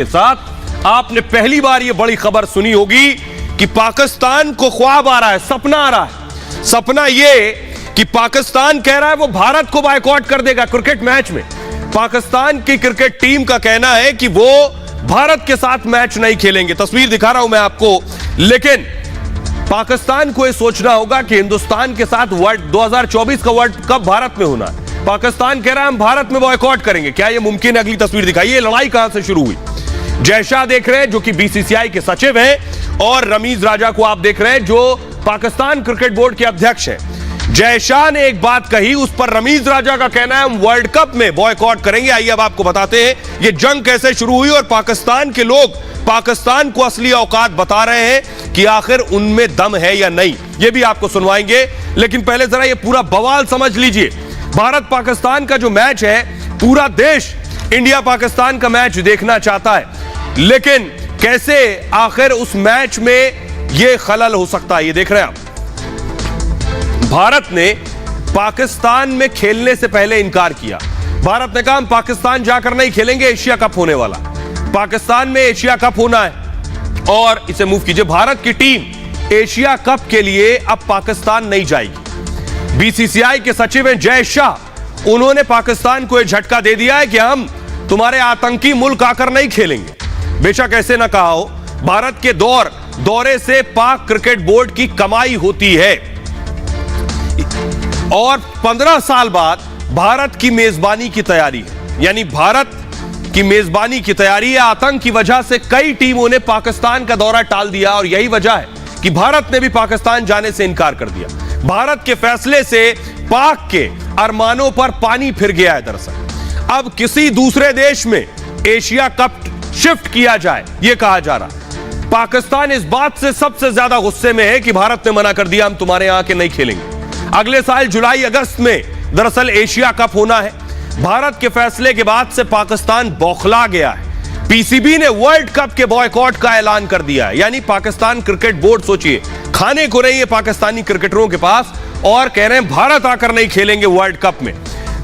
के साथ आपने पहली बार यह बड़ी खबर सुनी होगी कि पाकिस्तान को ख्वाब आ रहा है, सपना आ रहा है। सपना यह कि पाकिस्तान कह रहा है वो भारत को बायकॉट कर देगा क्रिकेट मैच में। पाकिस्तान की क्रिकेट टीम का कहना है कि वो भारत के साथ मैच नहीं खेलेंगे। तस्वीर दिखा रहा हूं मैं आपको, लेकिन पाकिस्तान को यह सोचना होगा कि हिंदुस्तान के साथ 2024 का वर्ल्ड कप भारत में होना है। पाकिस्तान कह रहा है हम भारत में बॉयकॉट करेंगे। क्या यह मुमकिन है? अगली तस्वीर दिखाइए। लड़ाई कहां से शुरू हुई? जय शाह देख रहे हैं जो कि बीसीसीआई के सचिव हैं, और रमीज राजा को आप देख रहे हैं जो पाकिस्तान क्रिकेट बोर्ड के अध्यक्ष हैं। जय शाह ने एक बात कही, उस पर रमीज राजा का कहना है हम वर्ल्ड कप में बॉयकॉट करेंगे। आइए अब आपको बताते हैं ये जंग कैसे शुरू हुई और पाकिस्तान के लोग पाकिस्तान को असली औकात बता रहे हैं कि आखिर उनमें दम है या नहीं, ये भी आपको सुनवाएंगे। लेकिन पहले जरा ये पूरा बवाल समझ लीजिए। भारत पाकिस्तान का जो मैच है, पूरा देश इंडिया पाकिस्तान का मैच देखना चाहता है, लेकिन कैसे आखिर उस मैच में यह खलल हो सकता है? ये देख रहे हैं आप, भारत ने पाकिस्तान में खेलने से पहले इनकार किया। भारत ने कहा हम पाकिस्तान जाकर नहीं खेलेंगे, एशिया कप होने वाला, पाकिस्तान में एशिया कप होना है। और इसे मूव कीजिए, भारत की टीम एशिया कप के लिए अब पाकिस्तान नहीं जाएगी। बीसीसीआई के सचिव हैं जय शाह, उन्होंने पाकिस्तान को यह झटका दे दिया है कि हम तुम्हारे आतंकी मुल्क आकर नहीं खेलेंगे। बेशक ऐसे ना कहा हो, भारत के दौरे से पाक क्रिकेट बोर्ड की कमाई होती है, और 15 साल बाद भारत की मेजबानी की तैयारी है। यानी भारत की मेजबानी की तैयारी है। आतंक की वजह से कई टीमों ने पाकिस्तान का दौरा टाल दिया, और यही वजह है कि भारत ने भी पाकिस्तान जाने से इनकार कर दिया। भारत के फैसले से पाक के अरमानों पर पानी फिर गया है। दरअसल अब किसी दूसरे देश में एशिया कप शिफ्ट किया जाए, यह कहा जा रहा है। पाकिस्तान इस बात से सबसे ज्यादा गुस्से में है कि भारत ने मना कर दिया हम तुम्हारे यहां के नहीं खेलेंगे। अगले साल जुलाई अगस्त में दरअसल एशिया कप होना है। भारत के फैसले के बाद से पाकिस्तान बौखला गया है। पीसीबी ने वर्ल्ड कप के बॉयकॉट का ऐलान कर दिया है। यानी पाकिस्तान क्रिकेट बोर्ड, सोचिए, खाने को नहीं है पाकिस्तानी क्रिकेटरों के पास, और कह रहे हैं भारत आकर नहीं खेलेंगे वर्ल्ड कप में।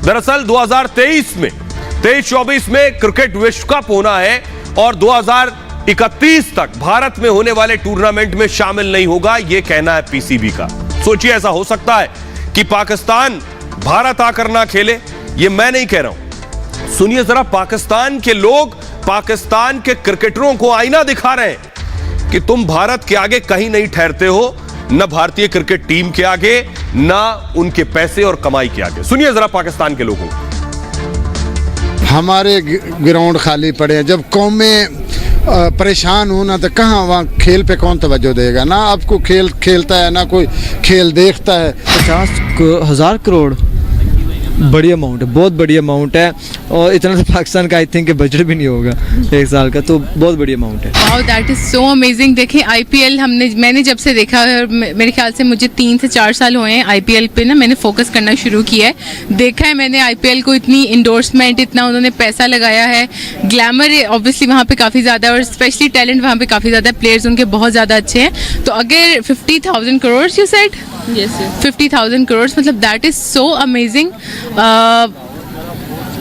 दरअसल 2023-24 में क्रिकेट विश्व कप होना है, और 2031 तक भारत में होने वाले टूर्नामेंट में शामिल नहीं होगा, यह कहना है पीसीबी का। सोचिए, ऐसा हो सकता है कि पाकिस्तान भारत आकर ना खेले? ये मैं नहीं कह रहा हूं। सुनिए जरा, पाकिस्तान के लोग पाकिस्तान के क्रिकेटरों को आईना दिखा रहे हैं कि तुम भारत के आगे कहीं नहीं ठहरते हो, न भारतीय क्रिकेट टीम के आगे, ना उनके पैसे और कमाई के आगे। सुनिए जरा पाकिस्तान के लोगों को। हमारे ग्राउंड खाली पड़े हैं, जब कौमें परेशान हो ना, तो कहाँ वहाँ खेल पे कौन तवज्जो देगा? ना आपको खेल खेलता है, ना कोई खेल देखता है। 50,000 करोड़ बड़ी अमाउंट है, बहुत बड़ी अमाउंट है, और इतना तो पाकिस्तान का आई थिंक बजट भी नहीं होगा एक साल का, तो बहुत बड़ी अमाउंट है। Wow, that is so amazing. देखिए आईपीएल मैंने जब से देखा, मेरे ख्याल से मुझे 3 से 4 साल हुए हैं आईपीएल पे ना मैंने फोकस करना शुरू किया है। देखा है मैंने आईपीएल को, इतनी इंडोर्समेंट, इतना उन्होंने पैसा लगाया है, ग्लैमर ऑब्वियसली वहाँ पे काफ़ी ज़्यादा, और स्पेशली टैलेंट वहाँ पे काफ़ी ज़्यादा, प्लेयर्स उनके बहुत ज़्यादा अच्छे हैं। तो अगर 50,000 करोड़ यू सेड, 50,000 करोड़, मतलब दैट इज़ सो अमेजिंग।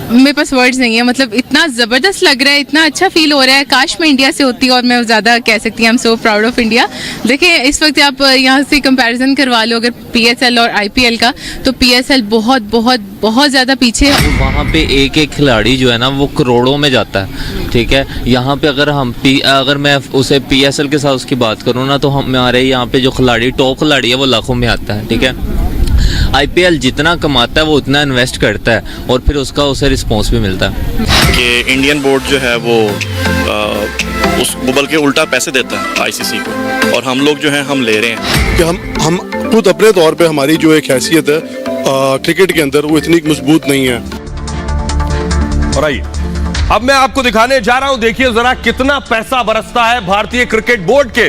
मेरे पास वर्ड्स नहीं है, मतलब इतना ज़बरदस्त लग रहा है, इतना अच्छा फील हो रहा है। काश मैं इंडिया से होती और मैं ज़्यादा कह सकती हूँ I am so proud of India. देखिए इस वक्त आप यहाँ से कंपैरिजन करवा लो अगर पीएसएल और आईपीएल का, तो पीएसएल बहुत बहुत बहुत ज़्यादा पीछे है। वहाँ पे एक एक खिलाड़ी जो है ना वो करोड़ों में जाता है, ठीक है। यहाँ पे अगर मैं उसे पीएसएल के साथ उसकी बात करूँ ना, तो हमारे यहाँ पे जो खिलाड़ी, टॉप खिलाड़ी है, वो लाखों में आता है, ठीक है। आईपीएल जितना कमाता है वो उतना इन्वेस्ट करता है, और फिर उसे रिस्पॉन्स भी मिलता है। कि इंडियन बोर्ड जो है वो बल्कि उल्टा पैसे देता है आईसीसी को, और हम लोग जो हैं हम ले रहे हैं। कि हम खुद अपने तौर पे हमारी जो एक हैसियत है क्रिकेट के अंदर, वो इतनी मजबूत नहीं है। और आइए अब मैं आपको दिखाने जा रहा हूं, देखिए जरा कितना पैसा बरसता है भारतीय क्रिकेट बोर्ड के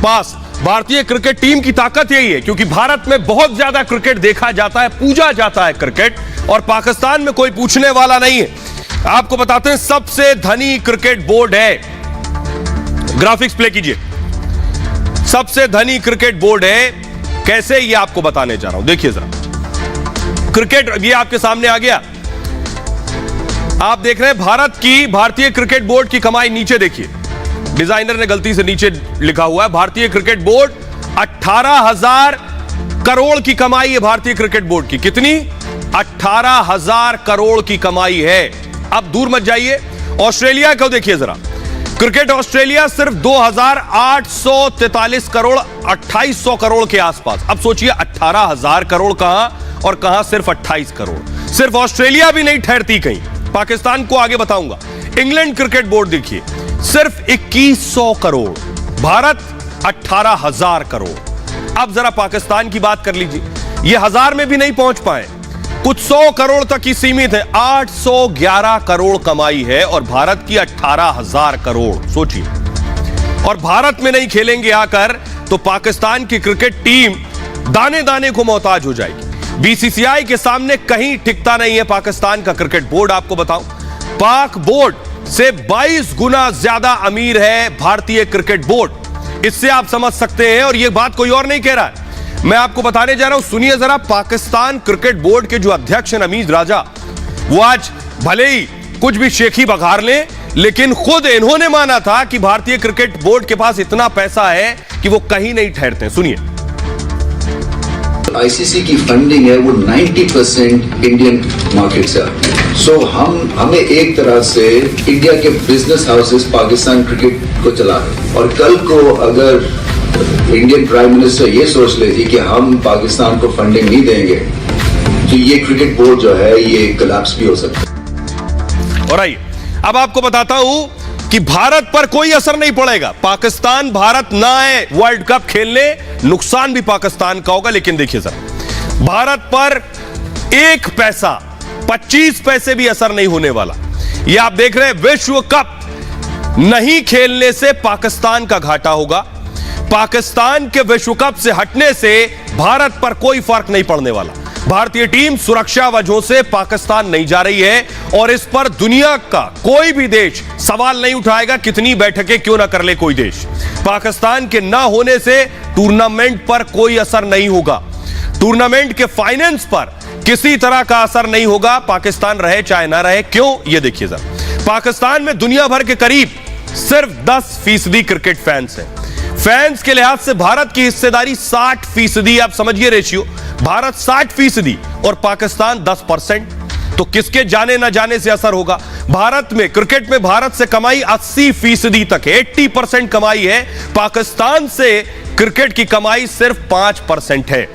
पास। भारतीय क्रिकेट टीम की ताकत यही है, क्योंकि भारत में बहुत ज्यादा क्रिकेट देखा जाता है, पूजा जाता है क्रिकेट, और पाकिस्तान में कोई पूछने वाला नहीं है। आपको बताते हैं सबसे धनी क्रिकेट बोर्ड है, ग्राफिक्स प्ले कीजिए, सबसे धनी क्रिकेट बोर्ड है। कैसे, ये आपको बताने जा रहा हूं। देखिए जरा क्रिकेट, ये आपके सामने आ गया। आप देख रहे हैं भारतीय क्रिकेट बोर्ड की कमाई। नीचे देखिए, डिजाइनर ने गलती से नीचे लिखा हुआ है भारतीय क्रिकेट बोर्ड 18,000 करोड़ की कमाई है। भारतीय क्रिकेट बोर्ड की कितनी? 18,000 करोड़ की कमाई है। अब दूर मत जाइए, ऑस्ट्रेलिया को देखिए जरा। क्रिकेट ऑस्ट्रेलिया सिर्फ 2,843 करोड़, 2,800 करोड़ के आसपास। अब सोचिए 18,000 करोड़ कहां और कहां सिर्फ 28 करोड़। सिर्फ ऑस्ट्रेलिया भी नहीं ठहरती कहीं। पाकिस्तान को आगे बताऊंगा। इंग्लैंड क्रिकेट बोर्ड देखिए, सिर्फ 2,100 करोड़। भारत 18,000 करोड़। अब जरा पाकिस्तान की बात कर लीजिए, ये 1000 में भी नहीं पहुंच पाए, कुछ 100 करोड़ तक ही सीमित है। 811 करोड़ कमाई है और भारत की 18,000 करोड़। सोचिए, और भारत में नहीं खेलेंगे आकर तो पाकिस्तान की क्रिकेट टीम दाने दाने को मोहताज हो जाएगी। बीसीसीआई के सामने कहीं टिकता नहीं है पाकिस्तान का क्रिकेट बोर्ड। आपको बताऊं, पाक बोर्ड से 22 गुना ज्यादा अमीर है भारतीय क्रिकेट बोर्ड। इससे आप समझ सकते हैं, और यह बात कोई और नहीं कह रहा है, मैं आपको बताने जा रहा हूं। सुनिए जरा, पाकिस्तान क्रिकेट बोर्ड के जो अध्यक्ष हैं नमीज राजा, वो आज भले ही कुछ भी शेखी बघार लें, लेकिन खुद इन्होंने माना था कि भारतीय क्रिकेट बोर्ड के पास इतना पैसा है कि वो कहीं नहीं ठहरते। सुनिए, आईसीसी की फंडिंग है वो 90% इंडियन मार्केट से आती है। सो हमें एक तरह से इंडिया के बिजनेस हाउसेस पाकिस्तान क्रिकेट को चला रहे, और कल को अगर इंडियन प्राइम मिनिस्टर ये सोच लेती कि हम पाकिस्तान को फंडिंग नहीं देंगे, तो ये क्रिकेट बोर्ड जो है ये कोलैप्स भी हो सकता है। और आइए अब आपको बताता हूं कि भारत पर कोई असर नहीं पड़ेगा। पाकिस्तान भारत ना आए वर्ल्ड कप खेलने, नुकसान भी पाकिस्तान का होगा। लेकिन देखिए सर, भारत पर 1 पैसा 25 पैसे भी असर नहीं होने वाला। ये आप देख रहे हैं, विश्व कप नहीं खेलने से पाकिस्तान का घाटा होगा। पाकिस्तान के विश्व कप से हटने से भारत पर कोई फर्क नहीं पड़ने वाला। भारतीय टीम सुरक्षा वजहों से पाकिस्तान नहीं जा रही है, और इस पर दुनिया का कोई भी देश सवाल नहीं उठाएगा, कितनी बैठकें क्यों ना कर ले कोई देश। पाकिस्तान के ना होने से टूर्नामेंट पर कोई असर नहीं होगा। टूर्नामेंट के फाइनेंस पर किसी तरह का असर नहीं होगा, पाकिस्तान रहे चाहे ना रहे। क्यों? ये देखिए जरा, पाकिस्तान में दुनिया भर के करीब सिर्फ 10% क्रिकेट फैंस हैं। फैंस के लिहाज से भारत की हिस्सेदारी 60%। आप समझिए रेशियो, भारत 60% और पाकिस्तान 10%। तो किसके जाने ना जाने से असर होगा? भारत में, क्रिकेट में भारत से कमाई 80% तक है, 80% कमाई है। पाकिस्तान से क्रिकेट की कमाई सिर्फ 5% है।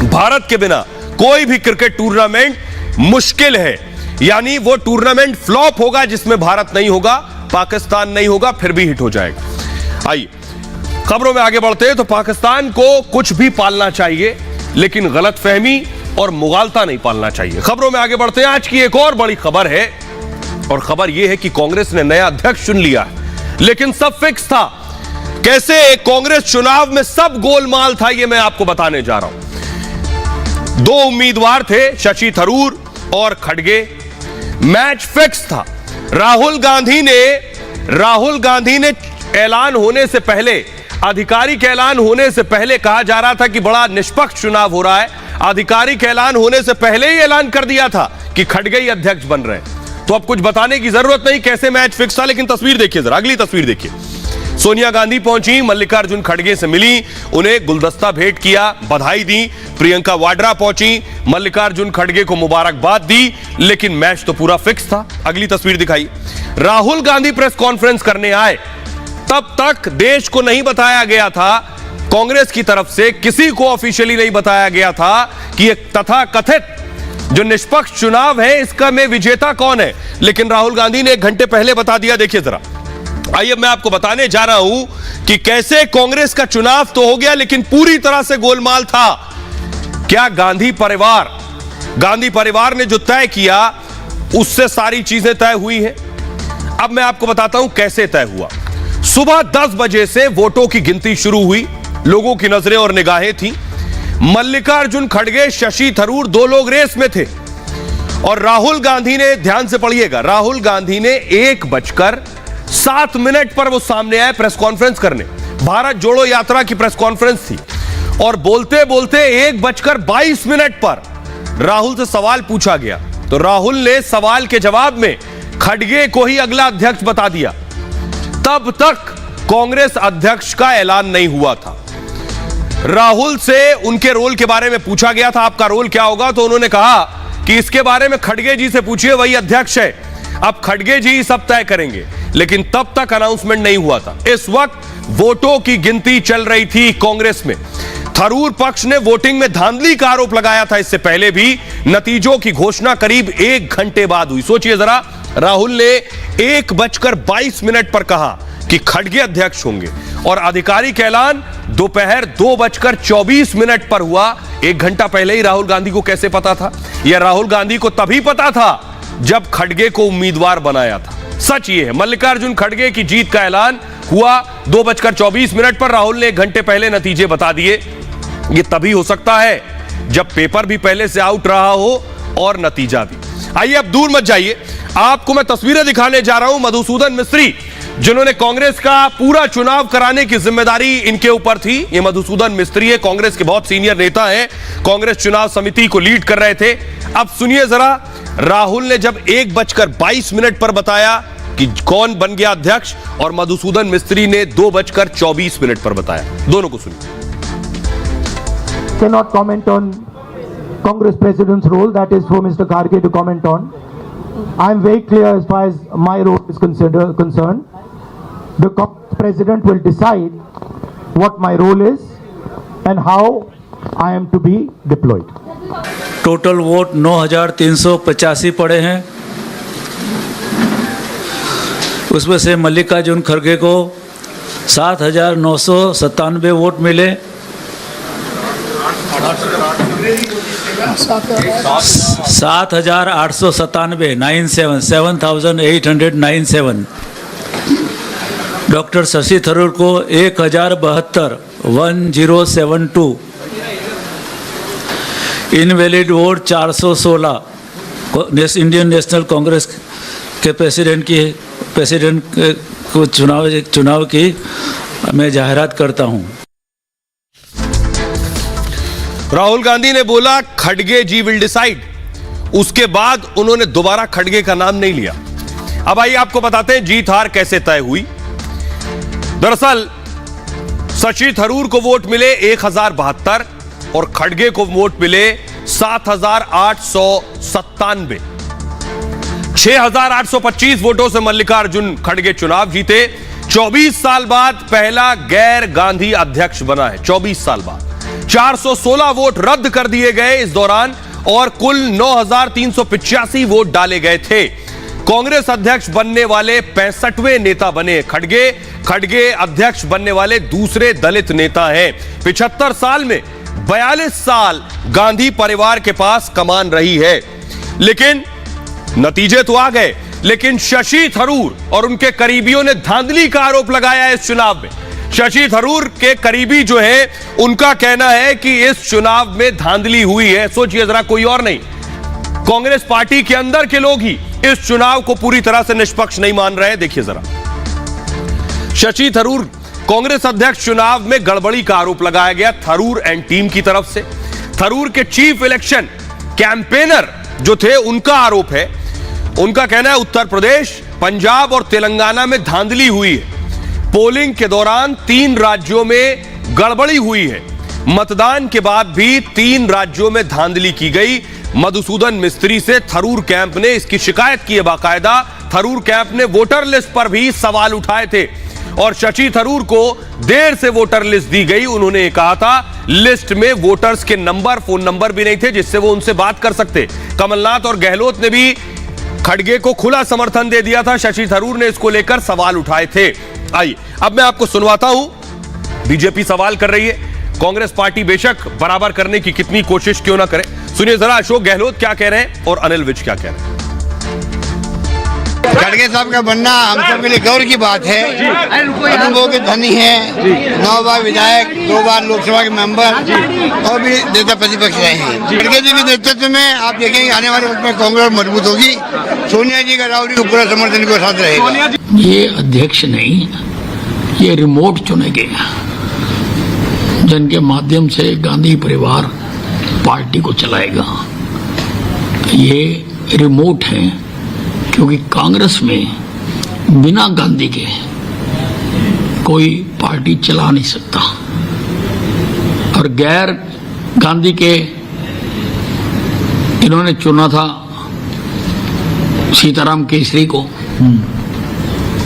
भारत के बिना कोई भी क्रिकेट टूर्नामेंट मुश्किल है, यानी वो टूर्नामेंट फ्लॉप होगा जिसमें भारत नहीं होगा, पाकिस्तान नहीं होगा, फिर भी हिट हो जाएगा। आइए खबरों में आगे बढ़ते हैं। तो पाकिस्तान को कुछ भी पालना चाहिए, लेकिन गलतफहमी और मुगालता नहीं पालना चाहिए। खबरों में आगे बढ़ते हैं। आज की एक और बड़ी खबर है, और खबर यह है कि कांग्रेस ने नया अध्यक्ष चुन लिया है, लेकिन सब फिक्स था। कैसे कांग्रेस चुनाव में सब गोलमाल था, यह मैं आपको बताने जा रहा हूं। 2 उम्मीदवार थे, शशि थरूर और खड़गे। मैच फिक्स था। राहुल गांधी ने ऐलान होने से पहले, आधिकारिक ऐलान होने से पहले कहा जा रहा था कि बड़ा निष्पक्ष चुनाव हो रहा है। आधिकारिक ऐलान होने से पहले ही ऐलान कर दिया था कि खड़गे ही अध्यक्ष बन रहे हैं। तो अब कुछ बताने की जरूरत नहीं कैसे मैच फिक्स था। लेकिन तस्वीर देखिए जरा, अगली तस्वीर देखिए। सोनिया गांधी पहुंची, मल्लिकार्जुन खड़गे से मिली, उन्हें गुलदस्ता भेंट किया, बधाई दी। प्रियंका वाड्रा पहुंची, मल्लिकार्जुन खड़गे को मुबारकबाद दी, लेकिन मैच तो पूरा फिक्स था। अगली तस्वीर दिखाई। राहुल गांधी प्रेस कॉन्फ्रेंस करने आए, तब तक देश को नहीं बताया गया था, कांग्रेस की तरफ से किसी को ऑफिशियली नहीं बताया गया था कि एक तथाकथित जो निष्पक्ष चुनाव है इसका में विजेता कौन है। लेकिन राहुल गांधी ने 1 घंटे पहले बता दिया। देखिए जरा, आइए मैं आपको बताने जा रहा हूं कि कैसे कांग्रेस का चुनाव तो हो गया, लेकिन पूरी तरह से गोलमाल था। क्या गांधी परिवार ने जो तय किया उससे सारी चीजें तय हुई है। अब मैं आपको बताता हूं कैसे तय हुआ। सुबह 10 बजे से वोटों की गिनती शुरू हुई, लोगों की नजरें और निगाहें थी। मल्लिकार्जुन खड़गे, शशि थरूर 2 लोग रेस में थे, और राहुल गांधी ने, ध्यान से पढ़िएगा, राहुल गांधी ने 1:07 पर वो सामने आए प्रेस कॉन्फ्रेंस करने। भारत जोड़ो यात्रा की प्रेस कॉन्फ्रेंस थी, और बोलते बोलते 1:22 पर राहुल से सवाल पूछा गया। तो राहुल ने सवाल के जवाब में खड़गे को ही अगला अध्यक्ष बता दिया। तब तक कांग्रेस अध्यक्ष का ऐलान नहीं हुआ था। राहुल से उनके रोल के बारे में पूछा गया था, आपका रोल क्या होगा, तो उन्होंने कहा कि इसके बारे में खड़गे जी से पूछिए, वही अध्यक्ष है। अब खड़गे जी सब तय करेंगे, लेकिन तब तक अनाउंसमेंट नहीं हुआ था। इस वक्त वोटों की गिनती चल रही थी कांग्रेस में। थरूर पक्ष ने वोटिंग में धांधली का आरोप लगाया था इससे पहले भी। नतीजों की घोषणा करीब 1 घंटे बाद हुई। सोचिए जरा, राहुल ने 1:22 पर कहा कि खड़गे अध्यक्ष होंगे और आधिकारिक ऐलान दोपहर 2:24 पर हुआ। 1 घंटा पहले ही राहुल गांधी को कैसे पता था? यह राहुल गांधी को तभी पता था जब खड़गे को उम्मीदवार बनाया था। सच ये है, मल्लिकार्जुन खड़गे की जीत का ऐलान हुआ 2:24 पर। राहुल ने 1 घंटे पहले नतीजे बता दिए। ये तभी हो सकता है जब पेपर भी पहले से आउट रहा हो और नतीजा भी। आइए अब दूर मत जाइए, आपको मैं तस्वीरें दिखाने जा रहा हूं। मधुसूदन मिस्त्री, जिन्होंने कांग्रेस का पूरा चुनाव कराने की जिम्मेदारी इनके ऊपर थी। ये मधुसूदन मिस्त्री है, कांग्रेस के बहुत सीनियर नेता हैं, कांग्रेस चुनाव समिति को लीड कर रहे थे। अब सुनिए जरा, राहुल ने जब 1:22 पर बताया कि कौन बन गया अध्यक्ष, और मधुसूदन मिस्त्री ने 2:24 पर बताया। दोनों को सुनिए। Cannot comment on Congress President's role. That is for Mr. Kharge to comment on. I am very clear as far as my role is concerned. The Congress President will decide what my role is and how I am to be deployed. Total vote 9,385 पड़े हैं। उसमें से मल्लिकार्जुन खड़गे को 7,997 vote मिले। 7,897 doctor Shashi Tharoor को 1,072 invalid vote 416 Indian national Congress के president को चुनाव की मैं जाहिरात करता हूं। राहुल गांधी ने बोला खड़गे जी विल डिसाइड। उसके बाद उन्होंने दोबारा खड़गे का नाम नहीं लिया। अब आइए आपको बताते हैं जीत हार कैसे तय हुई। दरअसल शशि थरूर को वोट मिले 1,072 और खड़गे को वोट मिले 7,897। 6,825 वोटों से मल्लिकार्जुन खड़गे चुनाव जीते। 24 साल बाद पहला गैर गांधी अध्यक्ष बना है। 24 साल बाद 416 वोट रद्द कर दिए गए इस दौरान और कुल 9,385 वोट डाले गए थे। कांग्रेस अध्यक्ष बनने वाले 65वें नेता बने खड़गे अध्यक्ष बनने वाले दूसरे दलित नेता हैं। 75 साल में 42 साल गांधी परिवार के पास कमान रही है। लेकिन नतीजे तो आ गए, लेकिन शशि थरूर और उनके करीबियों ने धांधली का आरोप लगाया है इस चुनाव में। शशि थरूर के करीबी जो है उनका कहना है कि इस चुनाव में धांधली हुई है। सोचिए जरा, कोई और नहीं, कांग्रेस पार्टी के अंदर के लोग ही इस चुनाव को पूरी तरह से निष्पक्ष नहीं मान रहे। देखिए जरा, शशि थरूर कांग्रेस अध्यक्ष चुनाव में गड़बड़ी का आरोप लगाया गया थरूर एंड टीम की तरफ से। थरूर के चीफ इलेक्शन कैंपेनर जो थे उनका आरोप है, उनका कहना है उत्तर प्रदेश, पंजाब और तेलंगाना में धांधली हुई है। पोलिंग के दौरान 3 राज्यों में गड़बड़ी हुई है। मतदान के बाद भी 3 राज्यों में धांधली की गई। मधुसूदन मिस्त्री से थरूर कैंप ने इसकी शिकायत की है बाकायदा। थरूर कैंप ने वोटर लिस्ट पर भी सवाल उठाए थे और शशि थरूर को देर से वोटर लिस्ट दी गई। उन्होंने कहा था लिस्ट में वोटर्स के नंबर, फोन नंबर भी नहीं थे जिससे वो उनसे बात कर सकते। कमलनाथ और गहलोत ने भी खड़गे को खुला समर्थन दे दिया था। शशि थरूर ने इसको लेकर सवाल उठाए थे। आइए अब मैं आपको सुनवाता हूं। बीजेपी सवाल कर रही है, कांग्रेस पार्टी बेशक बराबर करने की कितनी कोशिश क्यों ना करे। सुनिए जरा अशोक गहलोत क्या कह रहे हैं और अनिल विज क्या कह रहे हैं। खड़गे साहब का बनना हम सब के लिए गौरव की बात है। अनुभव के धनी है, 9 बार विधायक, 2 बार लोकसभा के मेंबर और भी नेता प्रतिपक्ष रहे हैं। खड़गे जी के नेतृत्व में आप देखेंगे आने वाले वक्त में कांग्रेस मजबूत होगी। सोनिया जी का राहुल जी को पूरा समर्थन के साथ रहेगा। ये अध्यक्ष नहीं, ये रिमोट चुने गए जिनके माध्यम से गांधी परिवार पार्टी को चलाएगा। ये रिमोट है क्योंकि कांग्रेस में बिना गांधी के कोई पार्टी चला नहीं सकता, और गैर गांधी के इन्होंने चुना था सीताराम केसरी को,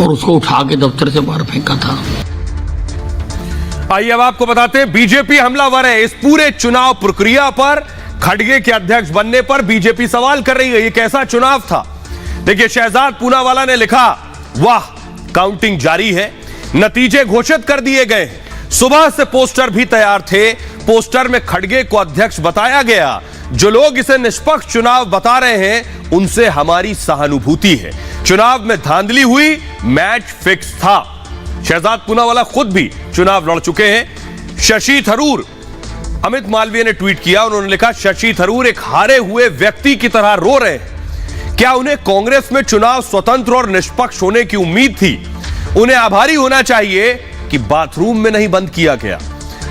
और उसको उठा के दफ्तर से बाहर फेंका था। आइए अब आपको बताते हैं, बीजेपी हमलावर है। इस पूरे चुनाव प्रक्रिया पर, खड़गे के अध्यक्ष बनने पर बीजेपी सवाल कर रही है, ये कैसा चुनाव था। देखिए, शहजाद पूनावाला ने लिखा, वाह, काउंटिंग जारी है, नतीजे घोषित कर दिए गए। सुबह से पोस्टर भी तैयार थे, पोस्टर में खड़गे को अध्यक्ष बताया गया। जो लोग इसे निष्पक्ष चुनाव बता रहे हैं, उनसे हमारी सहानुभूति है। चुनाव में धांधली हुई, मैच फिक्स था। शहजाद पूनावाला खुद भी चुनाव लड़ चुके हैं। शशि थरूर, अमित मालवीय ने ट्वीट किया, उन्होंने लिखा, शशि थरूर एक हारे हुए व्यक्ति की तरह रो रहे हैं। क्या उन्हें कांग्रेस में चुनाव स्वतंत्र और निष्पक्ष होने की उम्मीद थी? उन्हें आभारी होना चाहिए कि बाथरूम में नहीं बंद किया गया।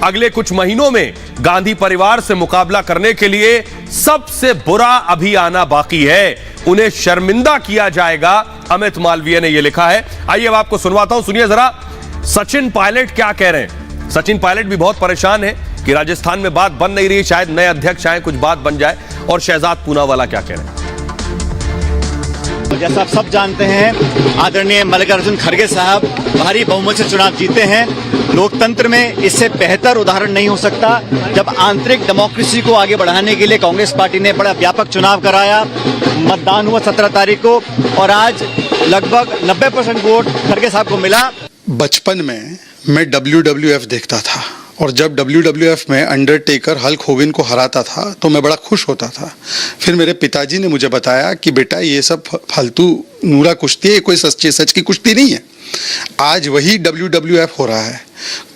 अगले कुछ महीनों में गांधी परिवार से मुकाबला करने के लिए सबसे बुरा अभी आना बाकी है, उन्हें शर्मिंदा किया जाएगा, अमित मालवीय ने यह लिखा है। आइए अब आपको सुनवाता हूं, सुनिए जरा सचिन पायलट क्या कह रहे हैं। सचिन पायलट भी बहुत परेशान है कि राजस्थान में बात बन नहीं रही, शायद नए अध्यक्ष आए, कुछ बात बन जाए। और शहजाद पूनावाला क्या कह रहे हैं। जैसा आप सब जानते हैं, आदरणीय मल्लिकार्जुन खड़गे साहब भारी बहुमत से चुनाव जीते हैं। लोकतंत्र में इससे बेहतर उदाहरण नहीं हो सकता, जब आंतरिक डेमोक्रेसी को आगे बढ़ाने के लिए कांग्रेस पार्टी ने बड़ा व्यापक चुनाव कराया। मतदान हुआ 17 तारीख को, और आज लगभग 90% वोट खड़गे साहब को मिला। बचपन में मैं WWF देखता था, और जब WWF में अंडरटेकर हल्क होगन को हराता था तो मैं बड़ा खुश होता था। फिर मेरे पिताजी ने मुझे बताया कि बेटा, ये सब फालतू नूरा कुश्ती है, कोई सच्चे सच की कुश्ती नहीं है। आज वही WWF हो रहा है,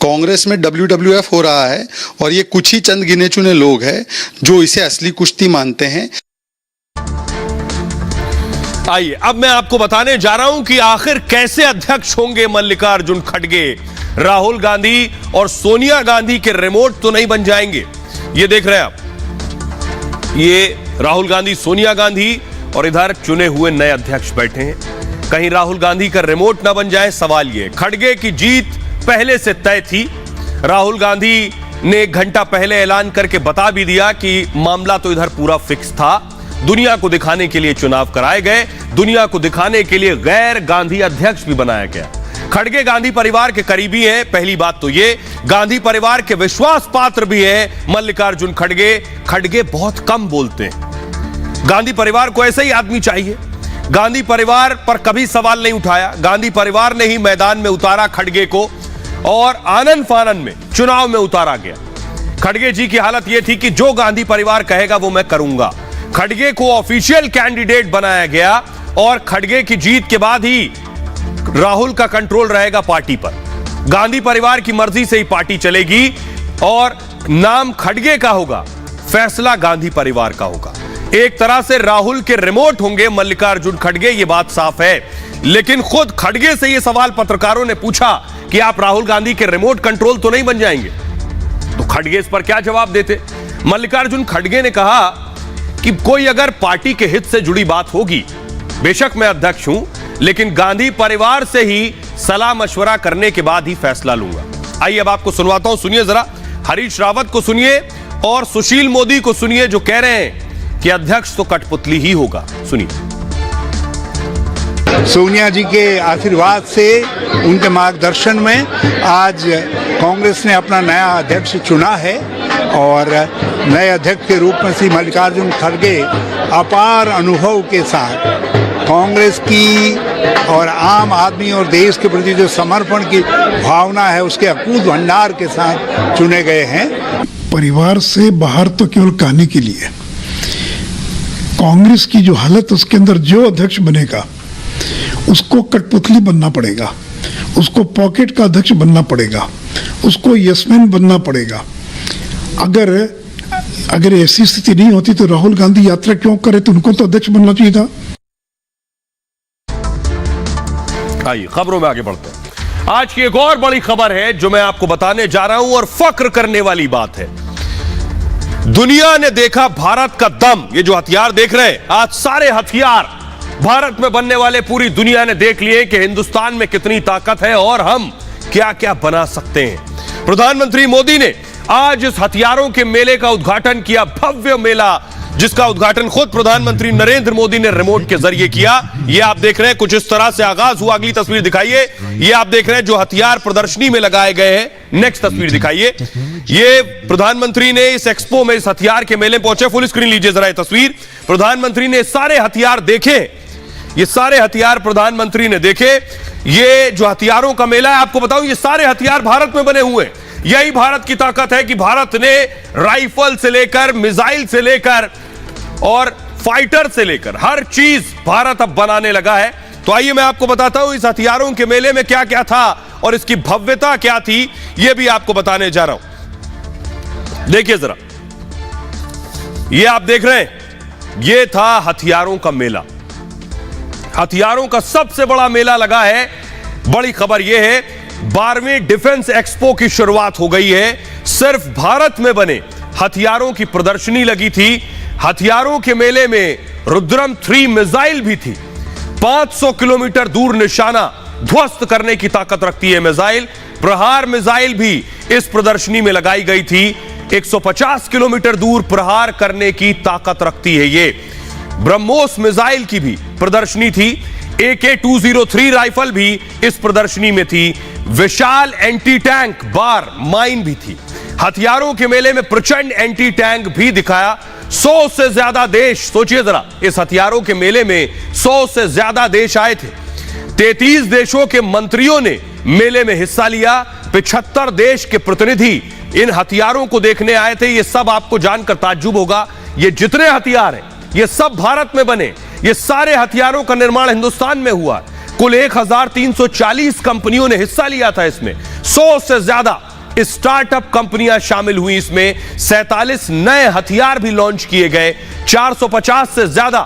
कांग्रेस में WWF हो रहा है, और ये कुछ ही चंद गिने चुने लोग हैं जो इसे असली कुश्ती मानते हैं। आइए अब मैं आपको बताने जा रहा हूं कि आखिर कैसे अध्यक्ष होंगे मल्लिकार्जुन खड़गे। राहुल गांधी और सोनिया गांधी के रिमोट तो नहीं बन जाएंगे। ये देख रहे हैं आप, ये राहुल गांधी, सोनिया गांधी, और इधर चुने हुए नए अध्यक्ष बैठे हैं। कहीं राहुल गांधी का रिमोट ना बन जाए, सवाल ये। खड़गे की जीत पहले से तय थी। राहुल गांधी ने 1 घंटा पहले ऐलान करके बता भी दिया कि मामला तो इधर पूरा फिक्स था। दुनिया को दिखाने के लिए चुनाव कराए गए, दुनिया को दिखाने के लिए गैर गांधी अध्यक्ष भी बनाया गया। खड़गे गांधी परिवार के करीबी हैं, पहली बात तो ये। गांधी परिवार के विश्वास पात्र भी हैं मल्लिकार्जुन खड़गे। खड़गे बहुत कम बोलते हैं। गांधी परिवार को ऐसा ही आदमी चाहिए। गांधी परिवार पर कभी सवाल नहीं उठाया। गांधी परिवार ने ही मैदान में उतारा खड़गे को, और आनन फानन में चुनाव में उतारा गया। खड़गे जी की हालत यह थी कि जो गांधी परिवार कहेगा वो मैं करूंगा। खड़गे को ऑफिशियल कैंडिडेट बनाया गया, और खड़गे की जीत के बाद ही राहुल का कंट्रोल रहेगा पार्टी पर। गांधी परिवार की मर्जी से ही पार्टी चलेगी, और नाम खड़गे का होगा, फैसला गांधी परिवार का होगा। एक तरह से राहुल के रिमोट होंगे मल्लिकार्जुन खड़गे, ये बात साफ है। लेकिन खुद खड़गे से ये सवाल पत्रकारों ने पूछा कि आप राहुल गांधी के रिमोट कंट्रोल तो नहीं बन जाएंगे, तो खड़गे इस पर क्या जवाब देते। मल्लिकार्जुन खड़गे ने कहा कि कोई अगर पार्टी के हित से जुड़ी बात होगी, बेशक मैं अध्यक्ष हूं, लेकिन गांधी परिवार से ही सलाह मशवरा करने के बाद ही फैसला लूंगा। आइए अब आपको सुनवाता हूं, सुनिए जरा। हरीश रावत को सुनिए और सुशील मोदी को सुनिए, जो कह रहे हैं कि अध्यक्ष तो कठपुतली ही होगा। सुनिए। सोनिया जी के आशीर्वाद से, उनके मार्गदर्शन में आज कांग्रेस ने अपना नया अध्यक्ष चुना है, और नए अध्यक्ष के रूप में श्री मल्लिकार्जुन खड़गे अपार अनुभव के साथ कांग्रेस की और आम आदमी और देश के प्रति जो समर्पण की भावना है, उसके अकूत भंडार के साथ चुने गए हैं। परिवार से बाहर तो केवल कहने के लिए, कांग्रेस की जो हालत, उसके अंदर जो अध्यक्ष बनेगा उसको कठपुतली बनना पड़ेगा, उसको पॉकेट का अध्यक्ष बनना पड़ेगा, उसको यसमैन बनना पड़ेगा। अगर ऐसी स्थिति नहीं होती तो राहुल गांधी यात्रा क्यों करे, तो उनको तो अध्यक्ष बनना चाहिए था। आइए खबरों में आगे बढ़ते हैं। आज की एक और बड़ी खबर है जो मैं आपको बताने जा रहा हूं, और फक्र करने वाली बात है। दुनिया ने देखा भारत का दम। ये जो हथियार देख रहे हैं, आज सारे हथियार भारत में बनने वाले पूरी दुनिया ने देख लिए कि हिंदुस्तान में कितनी ताकत है और हम क्या क्या बना सकते हैं। प्रधानमंत्री मोदी ने आज इस हथियारों के मेले का उद्घाटन किया, भव्य मेला जिसका उद्घाटन खुद प्रधानमंत्री नरेंद्र मोदी ने रिमोट के जरिए किया। ये आप देख रहे हैं कुछ इस तरह से आगाज हुआ। अगली तस्वीर दिखाइए। ये आप देख रहे हैं जो हथियार प्रदर्शनी में लगाए गए हैं। नेक्स्ट तस्वीर दिखाइए। ये प्रधानमंत्री ने इस एक्सपो में, इस हथियार के मेले पहुंचे। फुल स्क्रीन लीजिए जरा ये तस्वीर। प्रधानमंत्री ने सारे हथियार देखे, ये सारे हथियार प्रधानमंत्री ने देखे। ये जो हथियारों का मेला है, आपको बताऊं ये सारे हथियार भारत में बने हुए हैं। यही भारत की ताकत है कि भारत ने राइफल से लेकर मिसाइल से लेकर और फाइटर से लेकर हर चीज भारत अब बनाने लगा है। तो आइए मैं आपको बताता हूं इस हथियारों के मेले में क्या क्या था और इसकी भव्यता क्या थी, यह भी आपको बताने जा रहा हूं। देखिए जरा, ये आप देख रहे हैं, यह था हथियारों का मेला। हथियारों का सबसे बड़ा मेला लगा है। बड़ी खबर यह है 12वें डिफेंस एक्सपो की शुरुआत हो गई है। सिर्फ भारत में बने हथियारों की प्रदर्शनी लगी थी। हथियारों के मेले में रुद्रम 3 मिसाइल भी थी। 500 किलोमीटर दूर निशाना ध्वस्त करने की ताकत रखती है मिसाइल। प्रहार मिसाइल भी इस प्रदर्शनी में लगाई गई थी। 150 किलोमीटर दूर प्रहार करने की ताकत रखती है ये। ब्रह्मोस मिसाइल की भी प्रदर्शनी थी। AK-203 राइफल भी इस प्रदर्शनी में थी। विशाल एंटी टैंक बार माइन भी थी। हथियारों के मेले में प्रचंड एंटी टैंक भी दिखाया। 100 से ज्यादा देश, सोचिए जरा, इस हथियारों के मेले में 100 से ज्यादा देश आए थे। 33 देशों के मंत्रियों ने मेले में हिस्सा लिया। 75 देश के प्रतिनिधि इन हथियारों को देखने आए थे। ये सब आपको जानकर ताज्जुब होगा, ये जितने हथियार हैं ये सब भारत में बने। ये सारे हथियारों का निर्माण हिंदुस्तान में हुआ। कुल 1340 कंपनियों ने हिस्सा लिया था इसमें। 100 से ज्यादा स्टार्टअप कंपनियां शामिल हुई इसमें। 47 नए हथियार भी लॉन्च किए गए। 450 से ज्यादा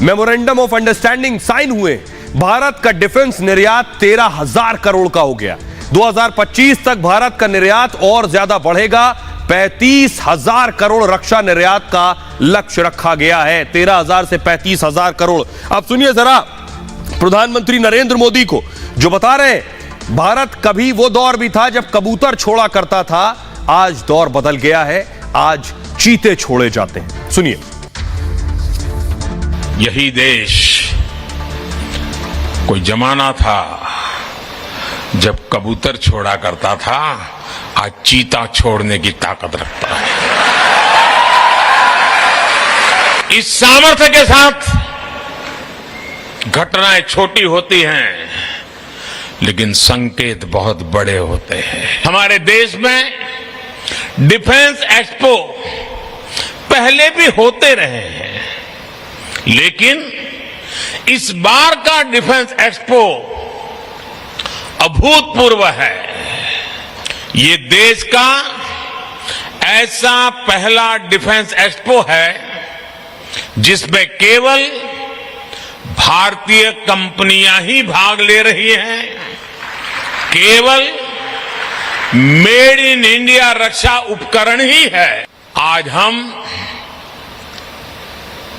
मेमोरेंडम ऑफ अंडरस्टैंडिंग साइन हुए। भारत का डिफेंस निर्यात 13,000 करोड़ का हो गया। 2025 तक भारत का निर्यात और ज्यादा बढ़ेगा। 35,000 करोड़ रक्षा निर्यात का लक्ष्य रखा गया है। 13,000 से 35,000 करोड़। अब सुनिए जरा प्रधानमंत्री नरेंद्र मोदी को जो बता रहे हैं, भारत कभी वो दौर भी था जब कबूतर छोड़ा करता था, आज दौर बदल गया है। आज चीते छोड़े जाते हैं। सुनिए। यही देश कोई जमाना था जब कबूतर छोड़ा करता था, आज चीता छोड़ने की ताकत रखता है। इस सामर्थ्य के साथ घटनाएं छोटी होती हैं, लेकिन संकेत बहुत बड़े होते हैं। हमारे देश में डिफेंस एक्सपो पहले भी होते रहे हैं, लेकिन इस बार का डिफेंस एक्सपो अभूतपूर्व है। ये देश का ऐसा पहला डिफेंस एक्सपो है जिसमें केवल भारतीय कंपनियां ही भाग ले रही हैं। केवल मेड इन इंडिया रक्षा उपकरण ही है। आज हम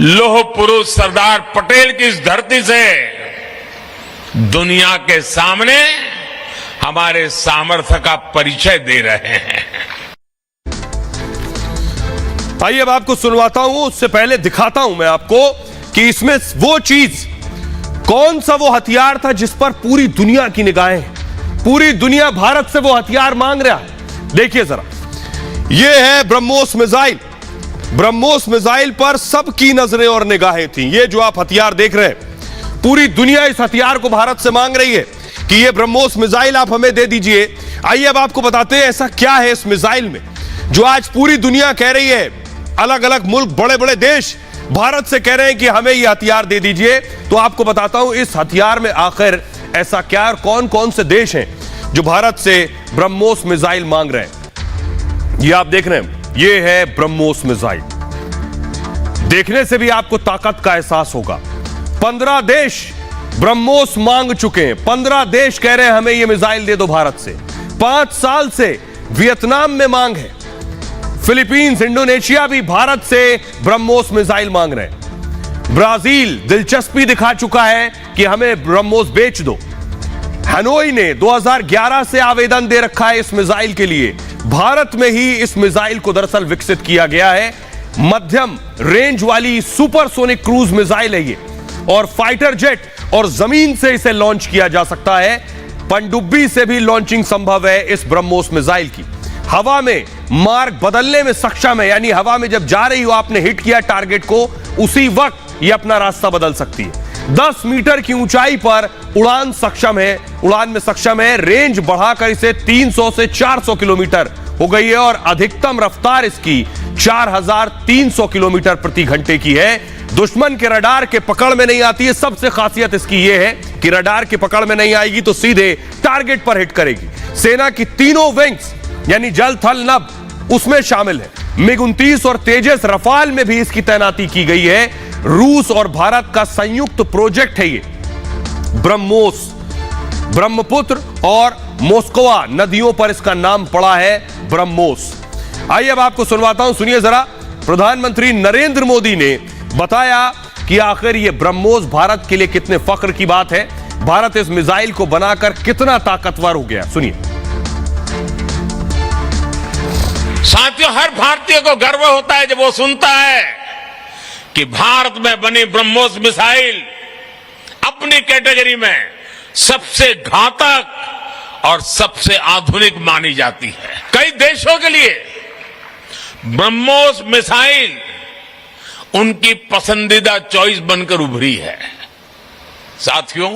लौह पुरुष सरदार पटेल की इस धरती से दुनिया के सामने हमारे सामर्थ्य का परिचय दे रहे हैं। आइए अब आपको सुनवाता हूं, उससे पहले दिखाता हूं मैं आपको कि इसमें वो चीज, कौन सा वो हथियार था जिस पर पूरी दुनिया की निगाहें, पूरी दुनिया भारत से वो हथियार मांग रहा है। देखिए जरा, ये है ब्रह्मोस मिसाइल। ब्रह्मोस मिसाइल पर सबकी नजरें और निगाहें थी। ये जो आप हथियार देख रहे हैं, पूरी दुनिया इस हथियार को भारत से मांग रही है कि ये ब्रह्मोस मिसाइल आप हमें दे दीजिए। आइए अब आपको बताते हैं ऐसा क्या है इस मिसाइल में जो आज पूरी दुनिया कह रही है। अलग अलग मुल्क, बड़े बड़े देश भारत से कह रहे हैं कि हमें ये हथियार दे दीजिए। तो आपको बताता हूं इस हथियार में आखिर ऐसा क्या और कौन कौन से देश हैं जो भारत से ब्रह्मोस मिसाइल मांग रहे हैं। ये आप देख रहे हैं, ये है ब्रह्मोस मिसाइल। देखने से भी आपको ताकत का एहसास होगा। 15 देश ब्रह्मोस मांग चुके हैं। 15 देश कह रहे हैं हमें यह मिसाइल दे दो भारत से। 5 साल से वियतनाम में मांग है। फिलीपींस, इंडोनेशिया भी भारत से ब्रह्मोस मिसाइल मांग रहे हैं। ब्राजील दिलचस्पी दिखा चुका है कि हमें ब्रह्मोस बेच दो। हनोई ने 2011 से आवेदन दे रखा है इस मिसाइल के लिए। भारत में ही इस मिसाइल को दरअसल विकसित किया गया है। मध्यम रेंज वाली सुपरसोनिक क्रूज मिसाइल है ये, और फाइटर जेट और जमीन से इसे लॉन्च किया जा सकता है। पनडुब्बी से भी लॉन्चिंग संभव है इस ब्रह्मोस मिसाइल की। हवा में मार्ग बदलने में सक्षम है, यानी हवा में जब जा रही हो, आपने हिट किया टारगेट को, उसी वक्त ये अपना रास्ता बदल सकती है। 10 मीटर की ऊंचाई पर उड़ान में सक्षम है। रेंज बढ़ाकर इसे 300 से 400 किलोमीटर हो गई है, और अधिकतम रफ्तार इसकी 4300 किलोमीटर प्रति घंटे की है। दुश्मन के रडार के पकड़ में नहीं आती है। सबसे खासियत इसकी यह है कि रडार के पकड़ में नहीं आएगी तो सीधे टारगेट पर हिट करेगी। सेना की तीनों विंग्स यानी जल थल नभ उसमें शामिल है। मिग-29 और तेजस रफाल में भी इसकी तैनाती की गई है। रूस और भारत का संयुक्त प्रोजेक्ट है ये ब्रह्मोस। ब्रह्मपुत्र और मोस्कवा नदियों पर इसका नाम पड़ा है ब्रह्मोस। आइए अब आपको सुनवाता हूं, सुनिए जरा। प्रधानमंत्री नरेंद्र मोदी ने बताया कि आखिर ये ब्रह्मोस भारत के लिए कितने फख्र की बात है। भारत इस मिसाइल को बनाकर कितना ताकतवर हो गया, सुनिए। साथियों, हर भारतीय को गर्व होता है जब वो सुनता है कि भारत में बनी ब्रह्मोस मिसाइल अपनी कैटेगरी में सबसे घातक और सबसे आधुनिक मानी जाती है। कई देशों के लिए ब्रह्मोस मिसाइल उनकी पसंदीदा चॉइस बनकर उभरी है। साथियों,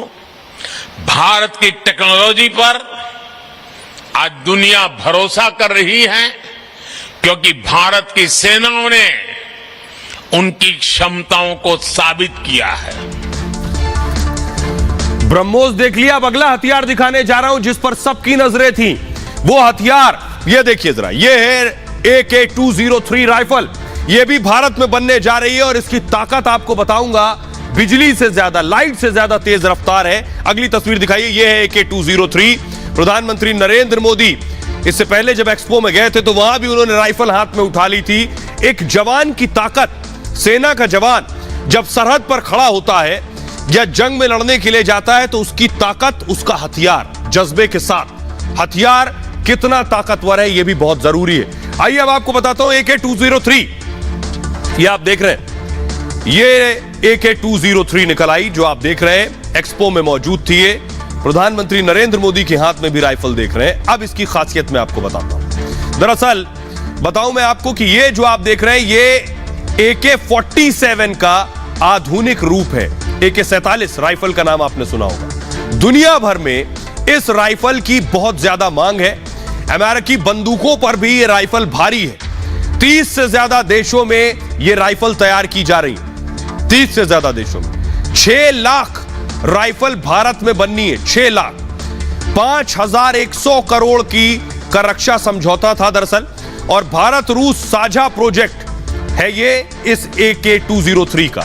भारत की टेक्नोलॉजी पर आज दुनिया भरोसा कर रही है, क्योंकि भारत की सेनाओं ने उनकी क्षमताओं को साबित किया है। ब्रह्मोस देख लिया, अब अगला हथियार दिखाने जा रहा हूं जिस पर सबकी नजरें थी। वो हथियार ये देखिए जरा, ये है AK-203 राइफल। ये भी भारत में बनने जा रही है और इसकी ताकत आपको बताऊंगा, बिजली से ज्यादा, लाइट से ज्यादा तेज रफ्तार है। अगली तस्वीर दिखाइए, ये है AK-203। प्रधानमंत्री नरेंद्र मोदी इससे पहले जब एक्सपो में गए थे तो वहां भी उन्होंने राइफल हाथ में उठा ली थी। एक जवान की ताकत, सेना का जवान जब सरहद पर खड़ा होता है या जंग में लड़ने के लिए जाता है तो उसकी ताकत, उसका हथियार, जज्बे के साथ हथियार कितना ताकतवर है, यह भी बहुत जरूरी है। आइए अब आपको बताता हूं AK-203। ये आप देख रहे हैं, ये AK-203 निकल आई जो आप देख रहे हैं, एक्सपो में मौजूद थी। ये प्रधानमंत्री नरेंद्र मोदी के हाथ में भी राइफल देख रहे हैं। अब इसकी खासियत मैं आपको बताता हूं। दरअसल बताऊं मैं आपको कि ये जो आप देख रहे हैं, ये AK-47 का आधुनिक रूप है। AK-47 राइफल का नाम आपने सुना होगा। दुनिया भर में इस राइफल की बहुत ज्यादा मांग है। अमेरिकी बंदूकों पर भी ये राइफल भारी है। 30 से ज्यादा देशों में ये राइफल तैयार की जा रही है। 30 से ज्यादा देशों में 6 लाख राइफल भारत में बननी है। 6 लाख 5100 करोड़ का रक्षा समझौता था दरअसल, और भारत रूस साझा प्रोजेक्ट है ये इस AK-203 का।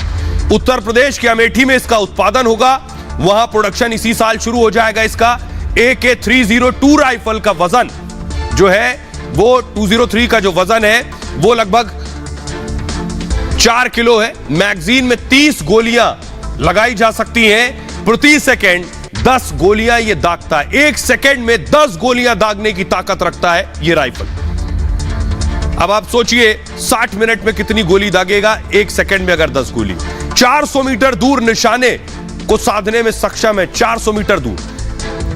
उत्तर प्रदेश के अमेठी में इसका उत्पादन होगा, वहां प्रोडक्शन इसी साल शुरू हो जाएगा इसका। AK-302 राइफल का वजन जो है, वो 203 का जो वजन है वो लगभग 4 किलो है। मैगजीन में 30 गोलियां लगाई जा सकती हैं। प्रति सेकंड 10 गोलियां ये दागता है। 1 सेकंड में 10 गोलियां दागने की ताकत रखता है ये राइफल। अब आप सोचिए 60 मिनट में कितनी गोली दागेगा, 1 सेकंड में अगर 10 गोली। 400 मीटर दूर निशाने को साधने में सक्षम है। 400 मीटर दूर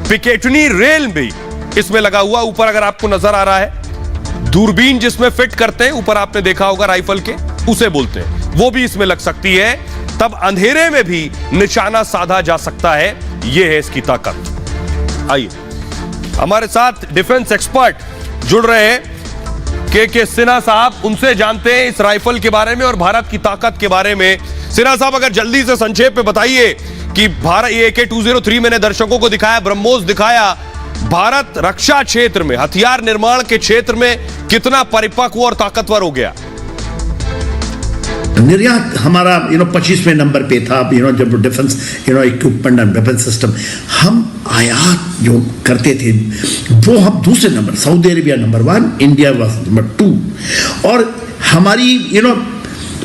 पिकेटनी रेल भी इसमें लगा हुआ, ऊपर अगर आपको नजर आ रहा है, दूरबीन जिसमें फिट करते हैं, ऊपर आपने देखा होगा राइफल के, उसे बोलते हैं, वो भी इसमें लग सकती है। तब अंधेरे में भी निशाना साधा जा सकता है। यह है इसकी ताकत। आइए हमारे साथ डिफेंस एक्सपर्ट जुड़ रहे हैं, के सिन्हा साहब, उनसे जानते हैं इस राइफल के बारे में और भारत की ताकत के बारे में। सिन्हा साहब, अगर जल्दी से संक्षेप में बताइए कि भारत, ये AK-203 मैंने दर्शकों को दिखाया, ब्रह्मोस दिखाया, भारत रक्षा क्षेत्र में, हथियार निर्माण के क्षेत्र में कितना परिपक्व और ताकतवर हो गया? निर्यात हमारा 25वें नंबर पे था, जब defence equipment and weapon system, हम आयात जो करते थे वो हम दूसरे number, Saudi Arabia number 1, India was number 2, और हमारी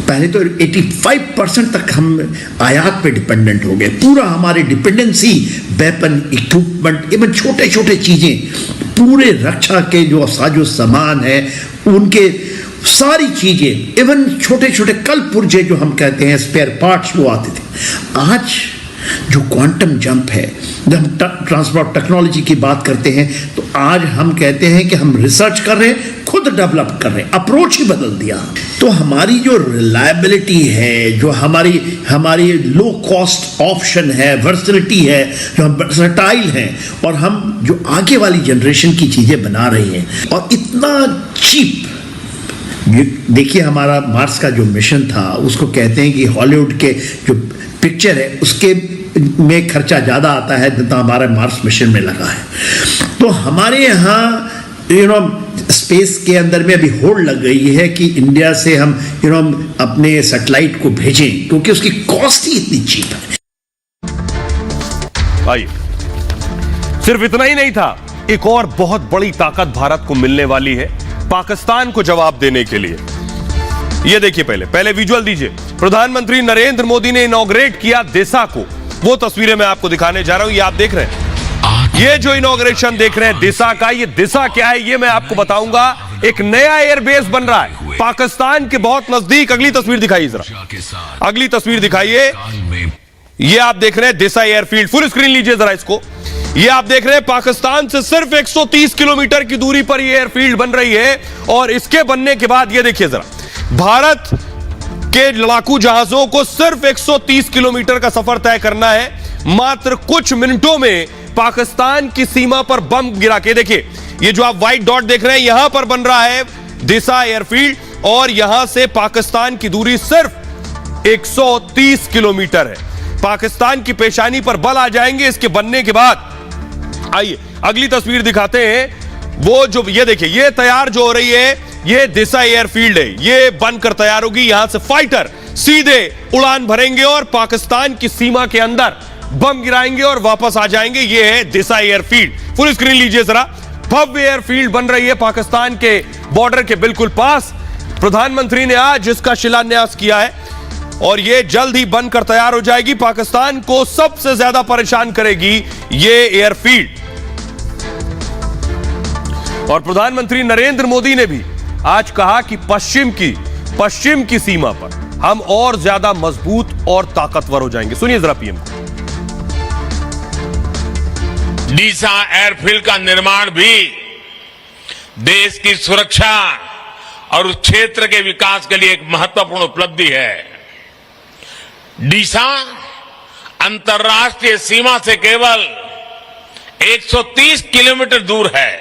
पहले तो 85% तक हम आयात पे डिपेंडेंट हो गए। पूरा हमारी डिपेंडेंसी वेपन इक्विपमेंट इवन छोटे छोटे चीज़ें, पूरे रक्षा के जो साजो सामान है उनके सारी चीज़ें, इवन छोटे छोटे कल पुर्जे जो हम कहते हैं स्पेयर पार्ट्स, वो आते थे। आज जो क्वांटम जंप है, जब हम ट्रांसपोर्ट टेक्नोलॉजी की बात करते हैं तो आज हम कहते हैं कि हम रिसर्च कर रहे हैं, खुद डेवलप कर रहे हैं, अप्रोच ही बदल दिया। तो हमारी जो रिलायबिलिटी है, जो हमारी लो कॉस्ट ऑप्शन है, वर्सटिलिटी है, जो हम वर्सटाइल हैं और हम जो आगे वाली जनरेशन की चीज़ें बना रहे हैं और इतना चीप। देखिए हमारा मार्स का जो मिशन था उसको कहते हैं कि हॉलीवुड के जो पिक्चर है उसके में खर्चा ज़्यादा आता है जितना हमारे मार्स मिशन में लगा है। तो हमारे यहाँ स्पेस के अंदर में अभी होड़ लग गई है कि इंडिया से हम अपने सैटेलाइट को भेजें क्योंकि उसकी कॉस्ट ही इतनी चीप है। आइए, सिर्फ इतना ही नहीं था, एक और बहुत बड़ी ताकत भारत को मिलने वाली है पाकिस्तान को जवाब देने के लिए। ये देखिए, पहले विजुअल दीजिए। प्रधानमंत्री नरेंद्र मोदी ने इनॉग्रेट किया दिशा को, वो तस्वीरें मैं आपको दिखाने जा रहा हूं, ये आप देख रहे हैं। ये जो इनॉग्रेशन देख रहे हैं दिशा का, ये दिशा क्या है ये मैं आपको बताऊंगा। एक नया एयरबेस बन रहा है पाकिस्तान के बहुत नजदीक। अगली तस्वीर दिखाइए जरा, अगली तस्वीर दिखाइए। ये आप देख रहे हैं दिशा एयरफील्ड, फुल स्क्रीन लीजिए जरा इसको। ये आप देख रहे हैं पाकिस्तान से सिर्फ 130 किलोमीटर की दूरी पर ये एयरफील्ड बन रही है और इसके बनने के बाद ये देखिए जरा, भारत के लड़ाकू जहाजों को सिर्फ 130 किलोमीटर का सफर तय करना है। मात्र कुछ मिनटों में पाकिस्तान की सीमा पर बम गिरा के, देखिए ये जो आप व्हाइट डॉट देख रहे हैं, यहां पर बन रहा है दिशा एयरफील्ड और यहां से पाकिस्तान की दूरी सिर्फ 130 किलोमीटर है। पाकिस्तान की पेशानी पर बल आ जाएंगे इसके बनने के बाद। आइए अगली तस्वीर दिखाते हैं। वो जो ये देखिए, ये तैयार जो हो रही है, ये दिशा एयरफील्ड है, ये बनकर तैयार होगी। यहां से फाइटर सीधे उड़ान भरेंगे और पाकिस्तान की सीमा के अंदर बम गिराएंगे और वापस आ जाएंगे। ये है दिशा एयरफील्ड, फुल स्क्रीन लीजिए जरा। भव्य एयरफील्ड बन रही है पाकिस्तान के बॉर्डर के बिल्कुल पास। प्रधानमंत्री ने आज इसका शिलान्यास किया है और ये जल्द ही बनकर तैयार हो जाएगी। पाकिस्तान को सबसे ज्यादा परेशान करेगी ये एयरफील्ड। और प्रधानमंत्री नरेंद्र मोदी ने भी आज कहा कि पश्चिम की सीमा पर हम और ज्यादा मजबूत और ताकतवर हो जाएंगे। सुनिए जरा पीएम। डीसा एयरफील्ड का निर्माण भी देश की सुरक्षा और उस क्षेत्र के विकास के लिए एक महत्वपूर्ण उपलब्धि है। डीसा अंतर्राष्ट्रीय सीमा से केवल 130 किलोमीटर दूर है।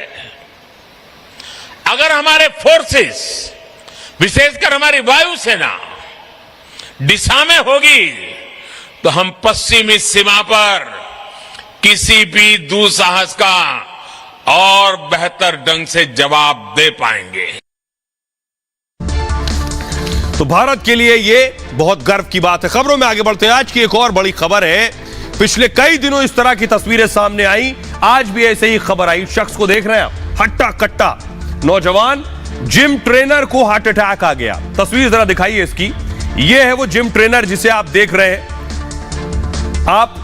अगर हमारे फोर्सेस, विशेषकर हमारी वायुसेना दिशा में होगी तो हम पश्चिमी सीमा पर किसी भी दुस्साहस का और बेहतर ढंग से जवाब दे पाएंगे। तो भारत के लिए ये बहुत गर्व की बात है। खबरों में आगे बढ़ते हैं। आज की एक और बड़ी खबर है। पिछले कई दिनों इस तरह की तस्वीरें सामने आई, आज भी ऐसे ही खबर आई। शख्स को देख रहे हैं आप, हट्टा कट्टा नौजवान जिम ट्रेनर को हार्ट अटैक आ गया। तस्वीर जरा दिखाइए इसकी। यह है वो जिम ट्रेनर जिसे आप देख रहे हैं। आप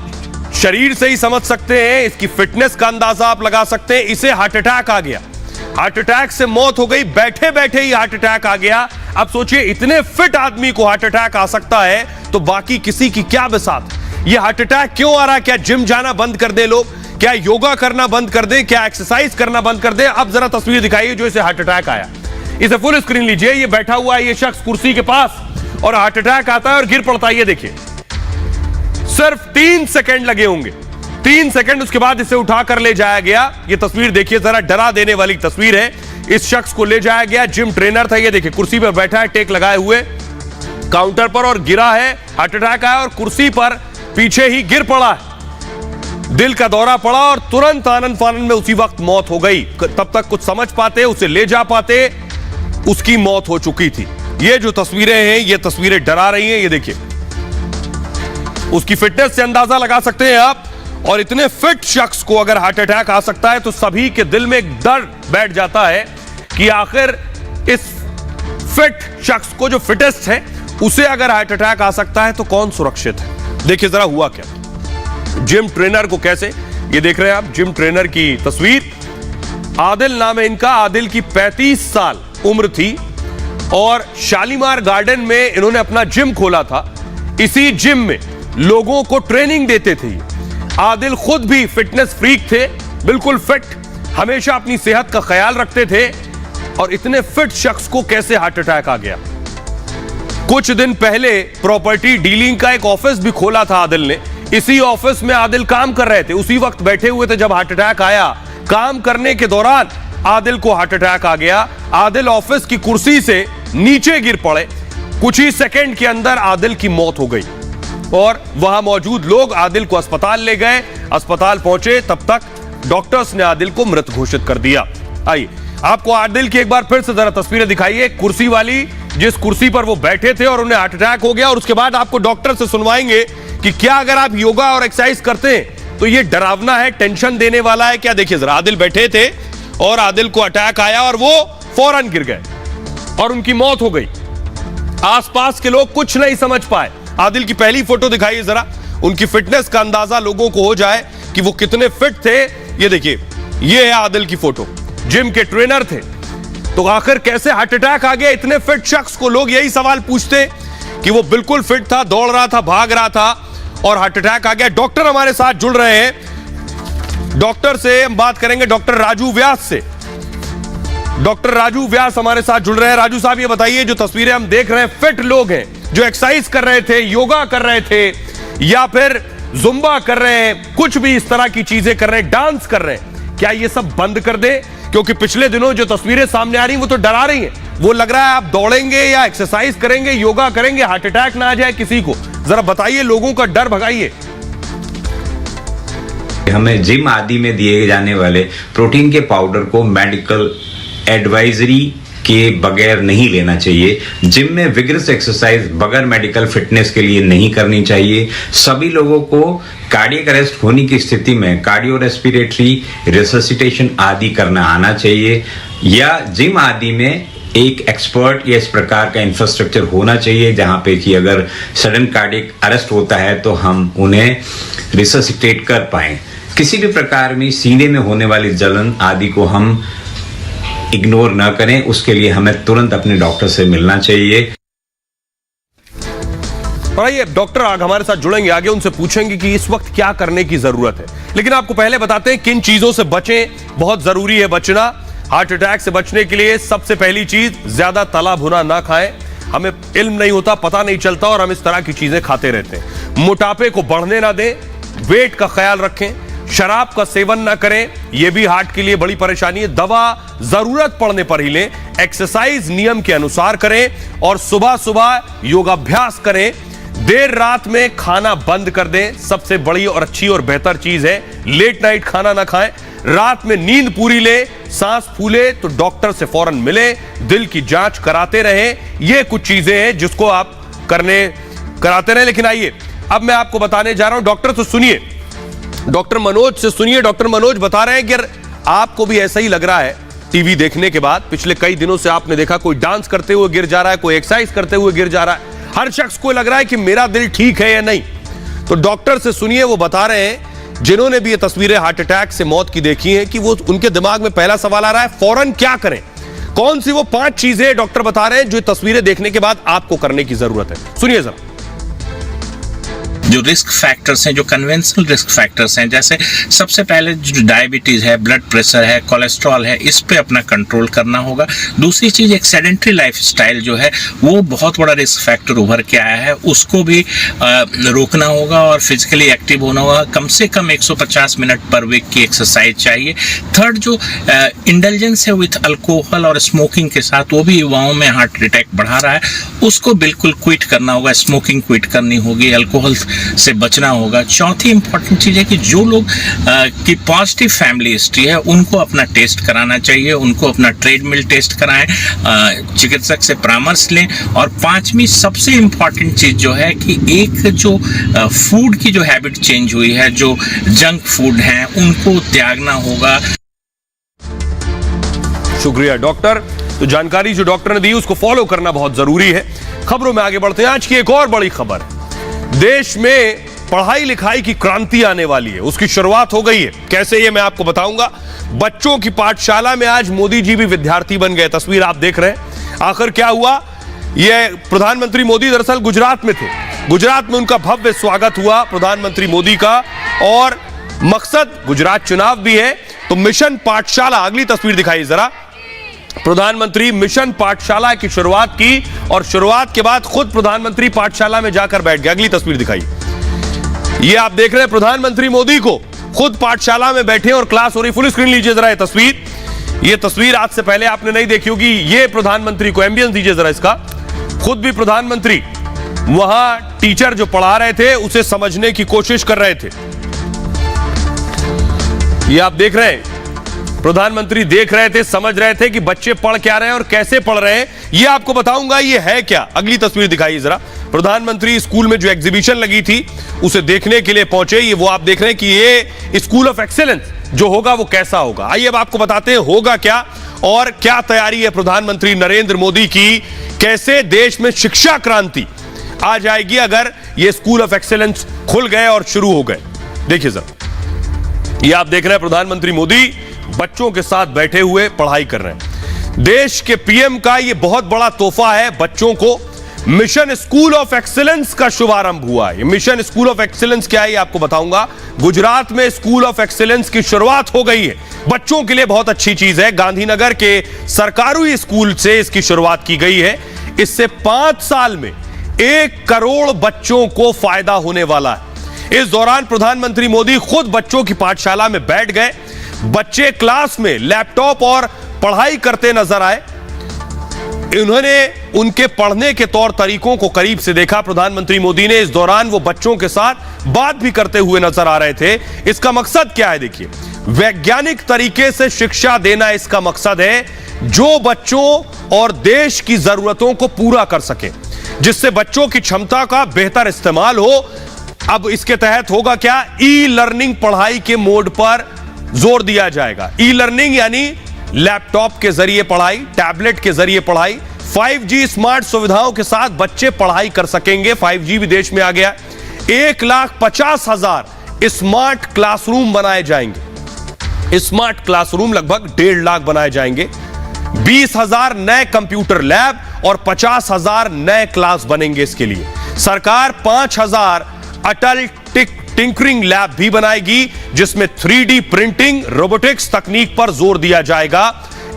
शरीर से ही समझ सकते हैं, इसकी फिटनेस का अंदाजा आप लगा सकते हैं। इसे हार्ट अटैक आ गया, हार्ट अटैक से मौत हो गई। बैठे बैठे ही हार्ट अटैक आ गया। अब सोचिए, इतने फिट आदमी को हार्ट अटैक आ सकता है तो बाकी किसी की क्या बिसात। ये हार्ट अटैक क्यों आ रहा है? क्या जिम जाना बंद कर दे लोग? क्या योगा करना बंद कर दें? क्या एक्सरसाइज करना बंद कर दें? अब जरा तस्वीर दिखाइए जो इसे हार्ट अटैक आया। इसे फुल स्क्रीन लीजिए। ये बैठा हुआ है ये शख्स कुर्सी के पास और हार्ट अटैक आता है और गिर पड़ता है। ये देखिए, सिर्फ 3 सेकंड लगे होंगे, 3 सेकंड, उसके बाद इसे उठाकर ले जाया गया। ये तस्वीर देखिए जरा, डरा देने वाली तस्वीर है। इस शख्स को ले जाया गया, जिम ट्रेनर था। ये देखिए कुर्सी पर बैठा है, टेक लगाए हुए काउंटर पर, और गिरा है, हार्ट अटैक आया और कुर्सी पर पीछे ही गिर पड़ा है। दिल का दौरा पड़ा और तुरंत आनंद फानंद में उसी वक्त मौत हो गई। तब तक कुछ समझ पाते, उसे ले जा पाते, उसकी मौत हो चुकी थी। ये जो तस्वीरें हैं, ये तस्वीरें डरा रही हैं। ये देखिए, उसकी फिटनेस से अंदाजा लगा सकते हैं आप। और इतने फिट शख्स को अगर हार्ट अटैक आ सकता है तो सभी के दिल में एक डर बैठ जाता है कि आखिर इस फिट शख्स को, जो फिटेस्ट है, उसे अगर हार्ट अटैक आ सकता है तो कौन सुरक्षित है? देखिए जरा हुआ क्या। जिम ट्रेनर को कैसे, ये देख रहे हैं आप जिम ट्रेनर की तस्वीर। आदिल नाम है इनका। आदिल की 35 साल उम्र थी और शालीमार गार्डन में इन्होंने अपना जिम खोला था। इसी जिम में लोगों को ट्रेनिंग देते थे। आदिल खुद भी फिटनेस फ्रीक थे, बिल्कुल फिट, हमेशा अपनी सेहत का ख्याल रखते थे। और इतने फिट शख्स को कैसे हार्ट अटैक आ गया? कुछ दिन पहले प्रॉपर्टी डीलिंग का एक ऑफिस भी खोला था आदिल ने। इसी ऑफिस में आदिल काम कर रहे थे, उसी वक्त बैठे हुए थे जब हार्ट अटैक आया। काम करने के दौरान आदिल को हार्ट अटैक आ गया। आदिल ऑफिस की कुर्सी से नीचे गिर पड़े। कुछ ही सेकंड के अंदर आदिल की मौत हो गई और वहां मौजूद लोग आदिल को अस्पताल ले गए। अस्पताल पहुंचे तब तक डॉक्टर्स ने आदिल को मृत घोषित कर दिया। आइए आपको आदिल की एक बार फिर से जरा तस्वीरें दिखाइए। कुर्सी वाली, जिस कुर्सी पर वो बैठे थे और उन्हें हार्ट अटैक हो गया। और उसके बाद आपको डॉक्टर से सुनवाएंगे कि क्या अगर आप योगा और एक्सरसाइज करते हैं तो ये डरावना है, टेंशन देने वाला है क्या? देखिए जरा, आदिल बैठे थे और आदिल को अटैक आया और वो फौरन गिर गए और उनकी मौत हो गई। आसपास के लोग कुछ नहीं समझ पाए। आदिल की पहली फोटो दिखाइए जरा, उनकी फिटनेस का अंदाजा लोगों को हो जाए कि वो कितने फिट थे। ये देखिए, ये है आदिल की फोटो। जिम के ट्रेनर थे, तो आखिर कैसे हार्ट अटैक आ गया इतने फिट शख्स को? लोग यही सवाल पूछते कि वो बिल्कुल फिट था, दौड़ रहा था, भाग रहा था और हार्ट अटैक आ गया। डॉक्टर हमारे साथ जुड़ रहे हैं। डॉक्टर से हम बात करेंगे, डॉक्टर राजू व्यास से। डॉक्टर राजू व्यास हमारे साथ जुड़ रहे हैं। राजू साहब, ये बताइए, जो तस्वीरें हम देख रहे हैं, फिट लोग हैं जो एक्सरसाइज कर रहे थे, योगा कर रहे थे या फिर जुम्बा कर रहे हैं, कुछ भी इस तरह की चीजें कर रहे हैं, डांस कर रहे हैं, क्या ये सब बंद कर दे? क्योंकि पिछले दिनों जो तस्वीरें सामने आ रही हैं वो तो डरा रही हैं। वो लग रहा है आप दौड़ेंगे या एक्सरसाइज करेंगे, योगा करेंगे, हार्ट अटैक ना आ जाए किसी को। जरा बताइए, लोगों का डर भगाइए। हमें जिम आदि में दिए जाने वाले प्रोटीन के पाउडर को मेडिकल एडवाइजरी के बगैर नहीं लेना चाहिए। जिम में विगरस एक्सरसाइज बगैर मेडिकल फिटनेस के लिए नहीं करनी चाहिए। सभी लोगों को कार्डियक अरेस्ट होने की स्थिति में कार्डियो रेस्पिरेटरी रिससिटेशन आदि करना आना चाहिए, या जिम आदि में एक एक्सपर्ट या इस प्रकार का इंफ्रास्ट्रक्चर होना चाहिए जहां पे कि अगर सडन कार्डियक अरेस्ट होता है तो हम उन्हें रिससिटेट कर पाएं। किसी भी प्रकार में सीने में होने वाली जलन आदि को हम इग्नोर ना करें, उसके लिए हमें तुरंत अपने डॉक्टर से मिलना चाहिए। और ये डॉक्टर आग हमारे साथ जुड़ेंगे, आगे उनसे पूछेंगे कि इस वक्त क्या करने की जरूरत है। लेकिन आपको पहले बताते हैं किन चीजों से बचें। बहुत जरूरी है बचना। हार्ट अटैक से बचने के लिए सबसे पहली चीज, ज्यादा तला भुना ना खाएं। हमें इल्म नहीं होता, पता नहीं चलता और हम इस तरह की चीजें खाते रहते हैं। मोटापे को बढ़ने ना दें, वेट का ख्याल रखें। शराब का सेवन ना करें, यह भी हार्ट के लिए बड़ी परेशानी है। दवा जरूरत पड़ने पर ही लें। एक्सरसाइज नियम के अनुसार करें और सुबह सुबह योगाभ्यास करें। देर रात में खाना बंद कर दें, सबसे बड़ी और अच्छी और बेहतर चीज है। लेट नाइट खाना ना खाएं। रात में नींद पूरी ले। सांस फूले तो डॉक्टर से फौरन मिले। दिल की जांच कराते रहें। ये कुछ चीजें हैं जिसको आप कराते रहें। लेकिन आइए अब मैं आपको बताने जा रहा हूं, डॉक्टर तो सुनिए, डॉक्टर मनोज से सुनिए। डॉक्टर मनोज बता रहे हैं कि आपको भी ऐसा ही लग रहा है टीवी देखने के बाद। पिछले कई दिनों से आपने देखा कोई डांस करते हुए गिर जा रहा है, कोई एक्सरसाइज करते हुए गिर जा रहा है। हर शख्स को लग रहा है कि मेरा दिल ठीक है या नहीं। तो डॉक्टर से सुनिए, वो बता रहे हैं जिन्होंने भी ये तस्वीरें हार्ट अटैक से मौत की देखी हैं कि वो उनके दिमाग में पहला सवाल आ रहा है, फौरन क्या करें। कौन सी वो 5 चीजें डॉक्टर बता रहे हैं जो तस्वीरें देखने के बाद आपको करने की जरूरत है। सुनिए जरा। जो रिस्क फैक्टर्स हैं, जो कन्वेंशनल रिस्क फैक्टर्स हैं, जैसे सबसे पहले जो डायबिटीज़ है, ब्लड प्रेशर है, कोलेस्ट्रॉल है, इस पे अपना कंट्रोल करना होगा। दूसरी चीज़, एक सेडेंट्री लाइफस्टाइल जो है वो बहुत बड़ा रिस्क फैक्टर उभर के आया है, उसको भी रोकना होगा और फिजिकली एक्टिव होना होगा। कम से कम 150 मिनट पर वीक की एक्सरसाइज चाहिए। थर्ड, जो इंडल्जेंस है विथ अल्कोहल और स्मोकिंग के साथ, वो भी युवाओं में हार्ट अटैक बढ़ा रहा है, उसको बिल्कुल क्विट करना होगा। स्मोकिंग क्विट करनी होगी, अल्कोहल से बचना होगा। चौथी इंपॉर्टेंट चीज है कि जो लोग की पॉजिटिव फैमिली हिस्ट्री है उनको अपना टेस्ट कराना चाहिए, उनको अपना ट्रेडमिल टेस्ट कराएं, चिकित्सक से परामर्श लें। और 5वीं सबसे इंपॉर्टेंट चीज जो है कि एक जो फूड की जो हैबिट चेंज हुई है, जो जंक फूड हैं उनको त्यागना होगा। शुक्रिया डॉक्टर। तो जानकारी जो डॉक्टर ने दी उसको फॉलो करना बहुत जरूरी है। खबरों में आगे बढ़ते हैं। आज की एक और बड़ी खबर, देश में पढ़ाई लिखाई की क्रांति आने वाली है, उसकी शुरुआत हो गई है। कैसे, ये मैं आपको बताऊंगा। बच्चों की पाठशाला में आज मोदी जी भी विद्यार्थी बन गए। तस्वीर आप देख रहे हैं। आखिर क्या हुआ, यह प्रधानमंत्री मोदी दरअसल गुजरात में थे। गुजरात में उनका भव्य स्वागत हुआ प्रधानमंत्री मोदी का, और मकसद गुजरात चुनाव भी है, तो मिशन पाठशाला, अगली तस्वीर दिखाइए जरा। प्रधानमंत्री मिशन पाठशाला की शुरुआत की, और शुरुआत के बाद खुद प्रधानमंत्री पाठशाला में जाकर बैठ गए। अगली तस्वीर दिखाइए। ये आप देख रहे हैं प्रधानमंत्री मोदी को खुद पाठशाला में बैठे और क्लास हो रही। फुल स्क्रीन लीजिए जरा ये तस्वीर। ये तस्वीर आज से पहले आपने नहीं देखी होगी। ये प्रधानमंत्री को एम्बियंस दीजिए जरा इसका। खुद भी प्रधानमंत्री वहां टीचर जो पढ़ा रहे थे उसे समझने की कोशिश कर रहे थे। ये आप देख रहे हैं, प्रधानमंत्री देख रहे थे, समझ रहे थे कि बच्चे पढ़ क्या रहे हैं और कैसे पढ़ रहे हैं। ये आपको बताऊंगा ये है क्या। अगली तस्वीर दिखाइए जरा। प्रधानमंत्री स्कूल में जो एग्जीबिशन लगी थी उसे देखने के लिए पहुंचे। ये वो आप देख रहे हैं कि ये स्कूल ऑफ एक्सीलेंस जो होगा वो कैसा होगा। आइए अब आपको बताते हैं होगा क्या और क्या तैयारी है प्रधानमंत्री नरेंद्र मोदी की, कैसे देश में शिक्षा क्रांति आ जाएगी अगर ये स्कूल ऑफ एक्सीलेंस खुल गए और शुरू हो गए। देखिए जरा, ये आप देख रहे हैं प्रधानमंत्री मोदी बच्चों के साथ बैठे हुए पढ़ाई कर रहे हैं। देश के पीएम का ये बहुत बड़ा तोहफा है बच्चों को। मिशन स्कूल ऑफ एक्सीलेंस का शुभारंभ हुआ है। मिशन स्कूल ऑफ एक्सीलेंस क्या है ये आपको बताऊंगा। गुजरात में स्कूल ऑफ एक्सीलेंस की शुरुआत हो गई है। बच्चों के लिए बहुत अच्छी चीज है। गांधीनगर के सरकारी स्कूल से इसकी शुरुआत की गई है। इससे 5 साल में 1 करोड़ बच्चों को फायदा होने वाला है। इस दौरान प्रधानमंत्री मोदी खुद बच्चों की पाठशाला में बैठ गए। बच्चे क्लास में लैपटॉप और पढ़ाई करते नजर आए। उन्होंने उनके पढ़ने के तौर तरीकों को करीब से देखा। प्रधानमंत्री मोदी ने इस दौरान वो बच्चों के साथ बात भी करते हुए नजर आ रहे थे। इसका मकसद क्या है, देखिए, वैज्ञानिक तरीके से शिक्षा देना इसका मकसद है, जो बच्चों और देश की जरूरतों को पूरा कर सके, जिससे बच्चों की क्षमता का बेहतर इस्तेमाल हो। अब इसके तहत होगा क्या, ई लर्निंग पढ़ाई के मोड पर जोर दिया जाएगा। ई लर्निंग यानी लैपटॉप के जरिए पढ़ाई, टैबलेट के जरिए पढ़ाई, 5G स्मार्ट सुविधाओं के साथ बच्चे पढ़ाई कर सकेंगे। 5G भी देश में आ गया। 1,50,000 स्मार्ट क्लासरूम बनाए जाएंगे। स्मार्ट क्लासरूम लगभग 1.5 लाख बनाए जाएंगे। 20,000 नए कंप्यूटर लैब और 50,000 नए क्लास बनेंगे। इसके लिए सरकार 5,000 अटल टिंकरिंग लैब भी बनाएगी, जिसमें 3D प्रिंटिंग, रोबोटिक्स तकनीक पर जोर दिया जाएगा।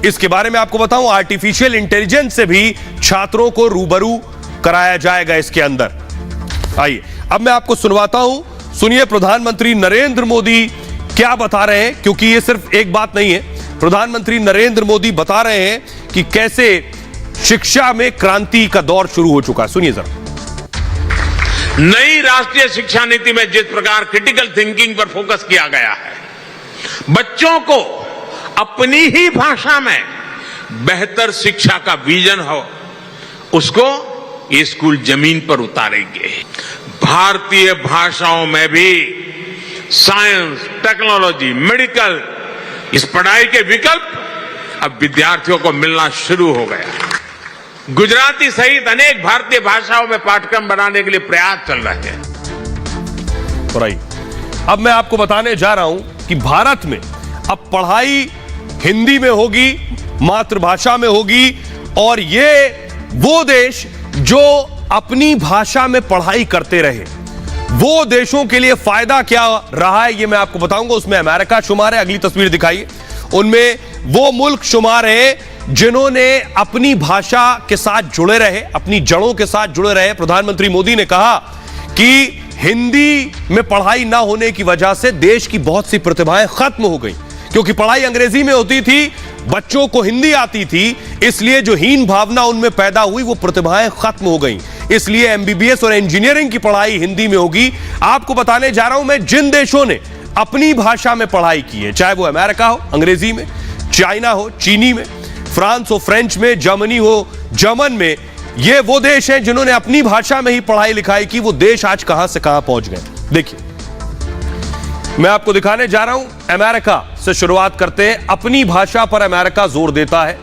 इसके बारे में आपको बताऊं, आर्टिफिशियल इंटेलिजेंस से भी छात्रों को रूबरू कराया जाएगा इसके अंदर। आइए अब मैं आपको सुनवाता हूं, सुनिए प्रधानमंत्री नरेंद्र मोदी क्या बता रहे हैं, क्योंकि ये सिर्फ एक बात नहीं है। प्रधानमंत्री नरेंद्र मोदी बता रहे हैं कि कैसे शिक्षा में क्रांति का दौर शुरू हो चुका है। सुनिए जरा। नई राष्ट्रीय शिक्षा नीति में जिस प्रकार क्रिटिकल थिंकिंग पर फोकस किया गया है, बच्चों को अपनी ही भाषा में बेहतर शिक्षा का विजन हो, उसको ये स्कूल जमीन पर उतारेंगे। भारतीय भाषाओं में भी साइंस, टेक्नोलॉजी, मेडिकल, इस पढ़ाई के विकल्प अब विद्यार्थियों को मिलना शुरू हो गया। गुजराती सहित अनेक भारतीय भाषाओं में पाठ्यक्रम बनाने के लिए प्रयास चल रहे हैं। अब मैं आपको बताने जा रहा हूं कि भारत में अब पढ़ाई हिंदी में होगी, मातृभाषा में होगी, और ये वो देश जो अपनी भाषा में पढ़ाई करते रहे, वो देशों के लिए फायदा क्या रहा है ये मैं आपको बताऊंगा। उसमें अमेरिका शुमार है। अगली तस्वीर दिखाइए। उनमें वो मुल्क शुमार है जिन्होंने अपनी भाषा के साथ जुड़े रहे, अपनी जड़ों के साथ जुड़े रहे। प्रधानमंत्री मोदी ने कहा कि हिंदी में पढ़ाई ना होने की वजह से देश की बहुत सी प्रतिभाएं खत्म हो गई, क्योंकि पढ़ाई अंग्रेजी में होती थी, बच्चों को हिंदी आती थी, इसलिए जो हीन भावना उनमें पैदा हुई वो प्रतिभाएं खत्म हो गई। इसलिए एमबीबीएस और इंजीनियरिंग की पढ़ाई हिंदी में होगी। आपको बताने जा रहा हूं मैं जिन देशों ने अपनी भाषा में पढ़ाई की है, चाहे वो अमेरिका हो अंग्रेजी में, चाइना हो चीनी में, फ्रांस हो फ्रेंच में, जर्मनी हो जर्मन में, ये वो देश हैं जिन्होंने अपनी भाषा में ही पढ़ाई लिखाई की। वो देश आज कहां से कहां पहुंच गए। देखिए मैं आपको दिखाने जा रहा हूं, अमेरिका से शुरुआत करते हैं। अपनी भाषा पर अमेरिका जोर देता है।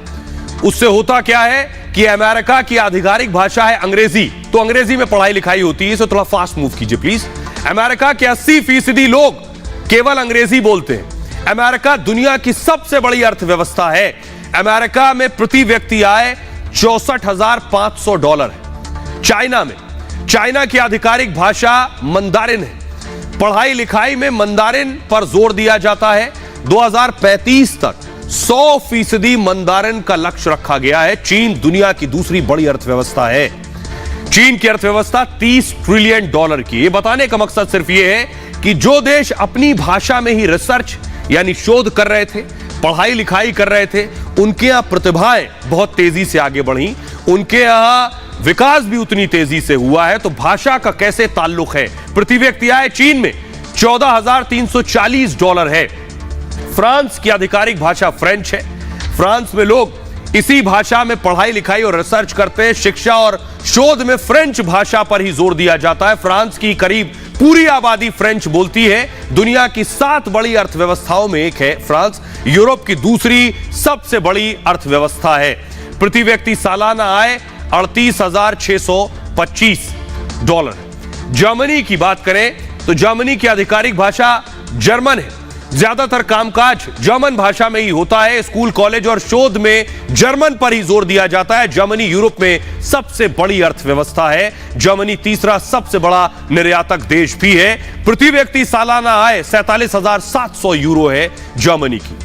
उससे होता क्या है कि अमेरिका की आधिकारिक भाषा है अंग्रेजी, तो अंग्रेजी में पढ़ाई लिखाई होती है। इसे थोड़ा फास्ट मूव कीजिए प्लीज। अमेरिका के 80% लोग केवल अंग्रेजी बोलते हैं। अमेरिका दुनिया की सबसे बड़ी अर्थव्यवस्था है। अमेरिका में प्रति व्यक्ति आय $64,500 है। चाइना की आधिकारिक भाषा मंदारिन है। पढ़ाई लिखाई में मंदारिन पर जोर दिया जाता है। 2035 तक 100% मंदारिन का लक्ष्य रखा गया है। चीन दुनिया की दूसरी बड़ी अर्थव्यवस्था है। चीन की अर्थव्यवस्था $30 ट्रिलियन की। ये बताने का मकसद सिर्फ ये है कि जो देश अपनी भाषा में ही रिसर्च यानी शोध कर रहे थे, पढ़ाई लिखाई कर रहे थे, उनके यहां प्रतिभाएं बहुत तेजी से आगे बढ़ी, उनके यहां विकास भी उतनी तेजी से हुआ है। तो भाषा का कैसे ताल्लुक है? प्रति व्यक्ति आय चीन में $14,340 है। फ्रांस की आधिकारिक भाषा फ्रेंच है। फ्रांस में लोग इसी भाषा में पढ़ाई लिखाई और रिसर्च करते हैं। शिक्षा और शोध में फ्रेंच भाषा पर ही जोर दिया जाता है। फ्रांस की करीब पूरी आबादी फ्रेंच बोलती है। दुनिया की 7 बड़ी अर्थव्यवस्थाओं में एक है फ्रांस। यूरोप की दूसरी सबसे बड़ी अर्थव्यवस्था है। प्रति व्यक्ति सालाना आय $38,625। जर्मनी की बात करें तो जर्मनी की आधिकारिक भाषा जर्मन है। ज्यादातर कामकाज जर्मन भाषा में ही होता है। स्कूल, कॉलेज और शोध में जर्मन पर ही जोर दिया जाता है। जर्मनी यूरोप में सबसे बड़ी अर्थव्यवस्था है। जर्मनी तीसरा सबसे बड़ा निर्यातक देश भी है। प्रति व्यक्ति सालाना आय €47,700 है जर्मनी की।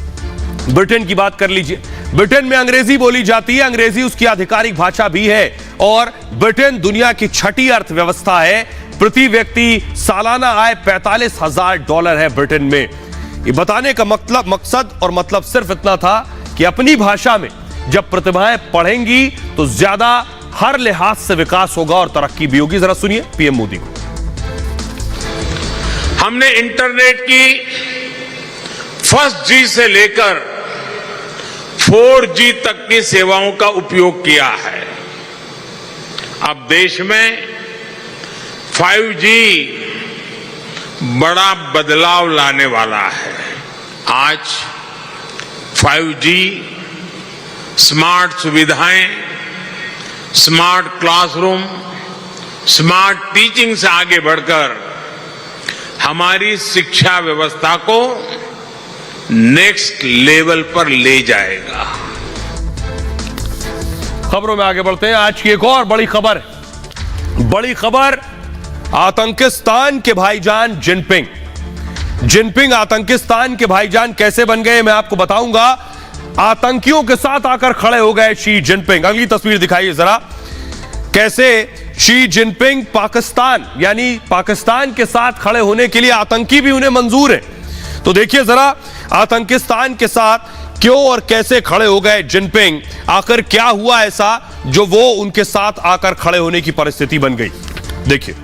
ब्रिटेन की बात कर लीजिए। ब्रिटेन में अंग्रेजी बोली जाती है। अंग्रेजी उसकी आधिकारिक भाषा भी है और ब्रिटेन दुनिया की 6ठी अर्थव्यवस्था है। प्रति व्यक्ति सालाना आय $45,000 है ब्रिटेन में। ये बताने का मकसद और मतलब सिर्फ इतना था कि अपनी भाषा में जब प्रतिभाएं पढ़ेंगी तो ज्यादा हर लिहाज से विकास होगा और तरक्की भी होगी। जरा सुनिए पीएम मोदी को। हमने इंटरनेट की फर्स्ट G से लेकर 4G तक की सेवाओं का उपयोग किया है। अब देश में 5G बड़ा बदलाव लाने वाला है। आज 5G स्मार्ट सुविधाएं, स्मार्ट क्लासरूम, स्मार्ट टीचिंग से आगे बढ़कर हमारी शिक्षा व्यवस्था को नेक्स्ट लेवल पर ले जाएगा। खबरों में आगे बढ़ते हैं। आज की एक और बड़ी खबर आतंकिस्तान के भाईजान जिनपिंग आतंकिस्तान के भाईजान कैसे बन गए मैं आपको बताऊंगा। आतंकियों के साथ आकर खड़े हो गए शी जिनपिंग। अगली तस्वीर दिखाइए जरा, कैसे शी जिनपिंग पाकिस्तान के साथ खड़े होने के लिए आतंकी भी उन्हें मंजूर है। तो देखिए जरा, आतंकिस्तान के साथ क्यों और कैसे खड़े हो गए जिनपिंग। आखिर क्या हुआ ऐसा जो वो उनके साथ आकर खड़े होने की परिस्थिति बन गई। देखिए,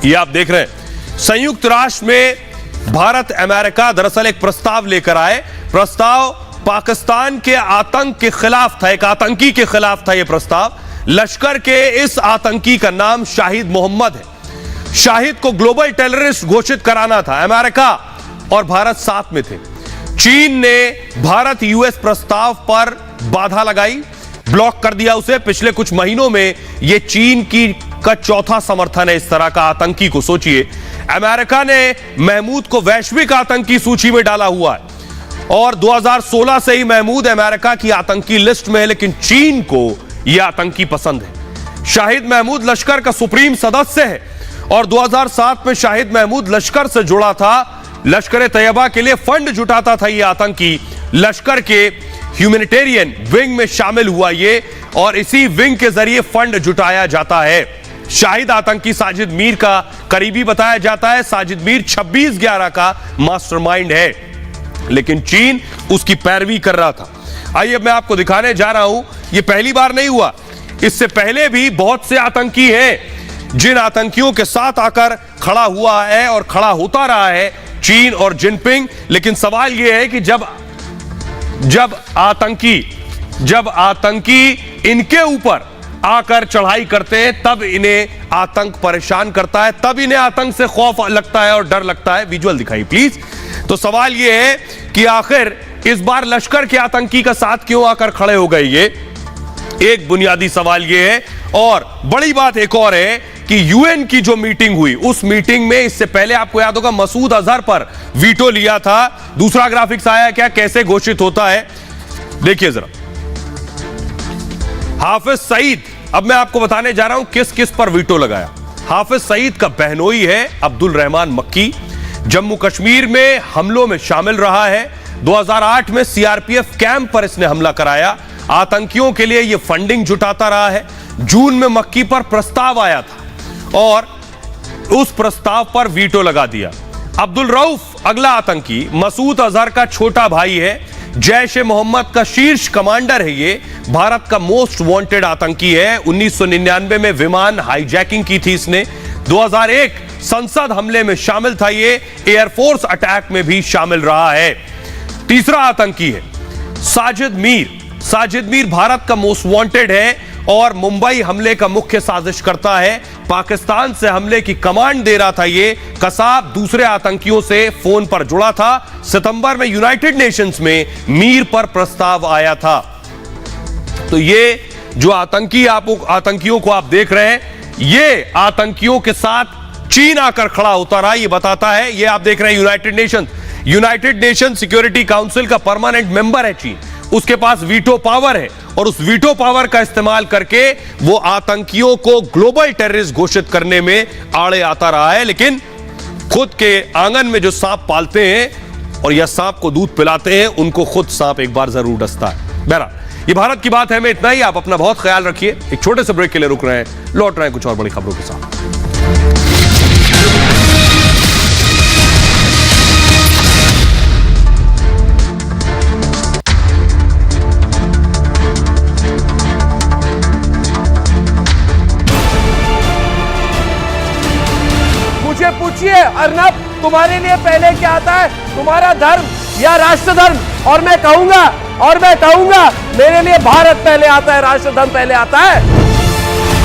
ये आप देख रहे हैं, संयुक्त राष्ट्र में भारत अमेरिका दरअसल एक प्रस्ताव लेकर आए। प्रस्ताव पाकिस्तान के आतंक के खिलाफ था, एक आतंकी के खिलाफ था यह प्रस्ताव। लश्कर के इस आतंकी का नाम शाहिद मोहम्मद है। शाहिद को ग्लोबल टेररिस्ट घोषित कराना था। अमेरिका और भारत साथ में थे। चीन ने भारत यूएस प्रस्ताव पर बाधा लगाई, ब्लॉक कर दिया उसे। पिछले कुछ महीनों में यह चीन का चौथा समर्थन है इस तरह का आतंकी को। सोचिए, अमेरिका ने महमूद को वैश्विक आतंकी सूची में डाला हुआ है और 2016 से ही महमूद अमेरिका की आतंकी लिस्ट में है, लेकिन चीन को यह आतंकी पसंद है। शाहिद महमूद लश्कर का सुप्रीम सदस्य है और 2007 में शाहिद महमूद लश्कर से जुड़ा था। लश्कर तैयबा के लिए फंड जुटाता था यह आतंकी। लश्कर के ह्यूमैनिटेरियन विंग में शामिल हुआ ये और इसी विंग के जरिए फंड जुटाया जाता है। शाहिद आतंकी साजिद मीर का करीबी बताया जाता है। साजिद मीर 26/11 का मास्टरमाइंड है, लेकिन चीन उसकी पैरवी कर रहा था। आइए मैं आपको दिखाने जा रहा हूं, यह पहली बार नहीं हुआ। इससे पहले भी बहुत से आतंकी हैं जिन आतंकियों के साथ आकर खड़ा हुआ है और खड़ा होता रहा है चीन और जिनपिंग। लेकिन सवाल यह है कि जब आतंकी इनके ऊपर आकर चढ़ाई करते हैं तब इन्हें आतंक परेशान करता है, तब इन्हें आतंक से खौफ लगता है और डर लगता है। विजुअल दिखाइए प्लीज। तो सवाल यह है कि आखिर इस बार लश्कर के आतंकी का साथ क्यों आकर खड़े हो गए, ये एक बुनियादी सवाल ये है। और बड़ी बात एक और है कि यूएन की जो मीटिंग हुई, उस मीटिंग में इससे पहले आपको याद होगा मसूद अजहर पर वीटो लिया था। दूसरा ग्राफिक्स आया क्या, कैसे घोषित होता है, देखिए जरा। हाफिज सईद, अब मैं आपको बताने जा रहा हूं किस किस पर वीटो लगाया। हाफिज सईद का बहनोई है अब्दुल रहमान मक्की, जम्मू कश्मीर में हमलों में शामिल रहा है। 2008 में सीआरपीएफ कैंप पर इसने हमला कराया, आतंकियों के लिए यह फंडिंग जुटाता रहा है। जून में मक्की पर प्रस्ताव आया था और उस प्रस्ताव पर वीटो लगा दिया। अब्दुल रऊफ अगला आतंकी मसूद अजहर का छोटा भाई है, जैश ए मोहम्मद का शीर्ष कमांडर है, ये भारत का मोस्ट वांटेड आतंकी है। 1999 में विमान हाईजैकिंग की थी इसने। 2001 संसद हमले में शामिल था, ये एयरफोर्स अटैक में भी शामिल रहा है। तीसरा आतंकी है साजिद मीर। साजिद मीर भारत का मोस्ट वांटेड है और मुंबई हमले का मुख्य साजिश करता है। पाकिस्तान से हमले की कमांड दे रहा था ये। कसाब दूसरे आतंकियों से फोन पर जुड़ा था। सितंबर में यूनाइटेड नेशंस में मीर पर प्रस्ताव आया था। तो ये जो आतंकियों को आप देख रहे हैं, ये आतंकियों के साथ चीन आकर खड़ा होता रहा, ये बताता है। ये आप देख रहे हैं यूनाइटेड नेशन सिक्योरिटी काउंसिल का परमानेंट मेंबर है चीन, उसके पास वीटो पावर है और उस वीटो पावर का इस्तेमाल करके वो आतंकियों को ग्लोबल टेररिस्ट घोषित करने में आड़े आता रहा है। लेकिन खुद के आंगन में जो सांप पालते हैं और या सांप को दूध पिलाते हैं, उनको खुद सांप एक बार जरूर डसता है। बहरहाल ये भारत की बात है, मैं इतना ही। आप अपना बहुत ख्याल रखिए। एक छोटे से ब्रेक के लिए रुक रहे हैं, लौट रहे हैं कुछ और बड़ी खबरों के साथ। मुझे पूछिए अर्नब, तुम्हारे लिए पहले क्या आता है, तुम्हारा धर्म या राष्ट्र धर्म? और मैं कहूंगा मेरे लिए भारत पहले आता है, राष्ट्र धर्म पहले आता है।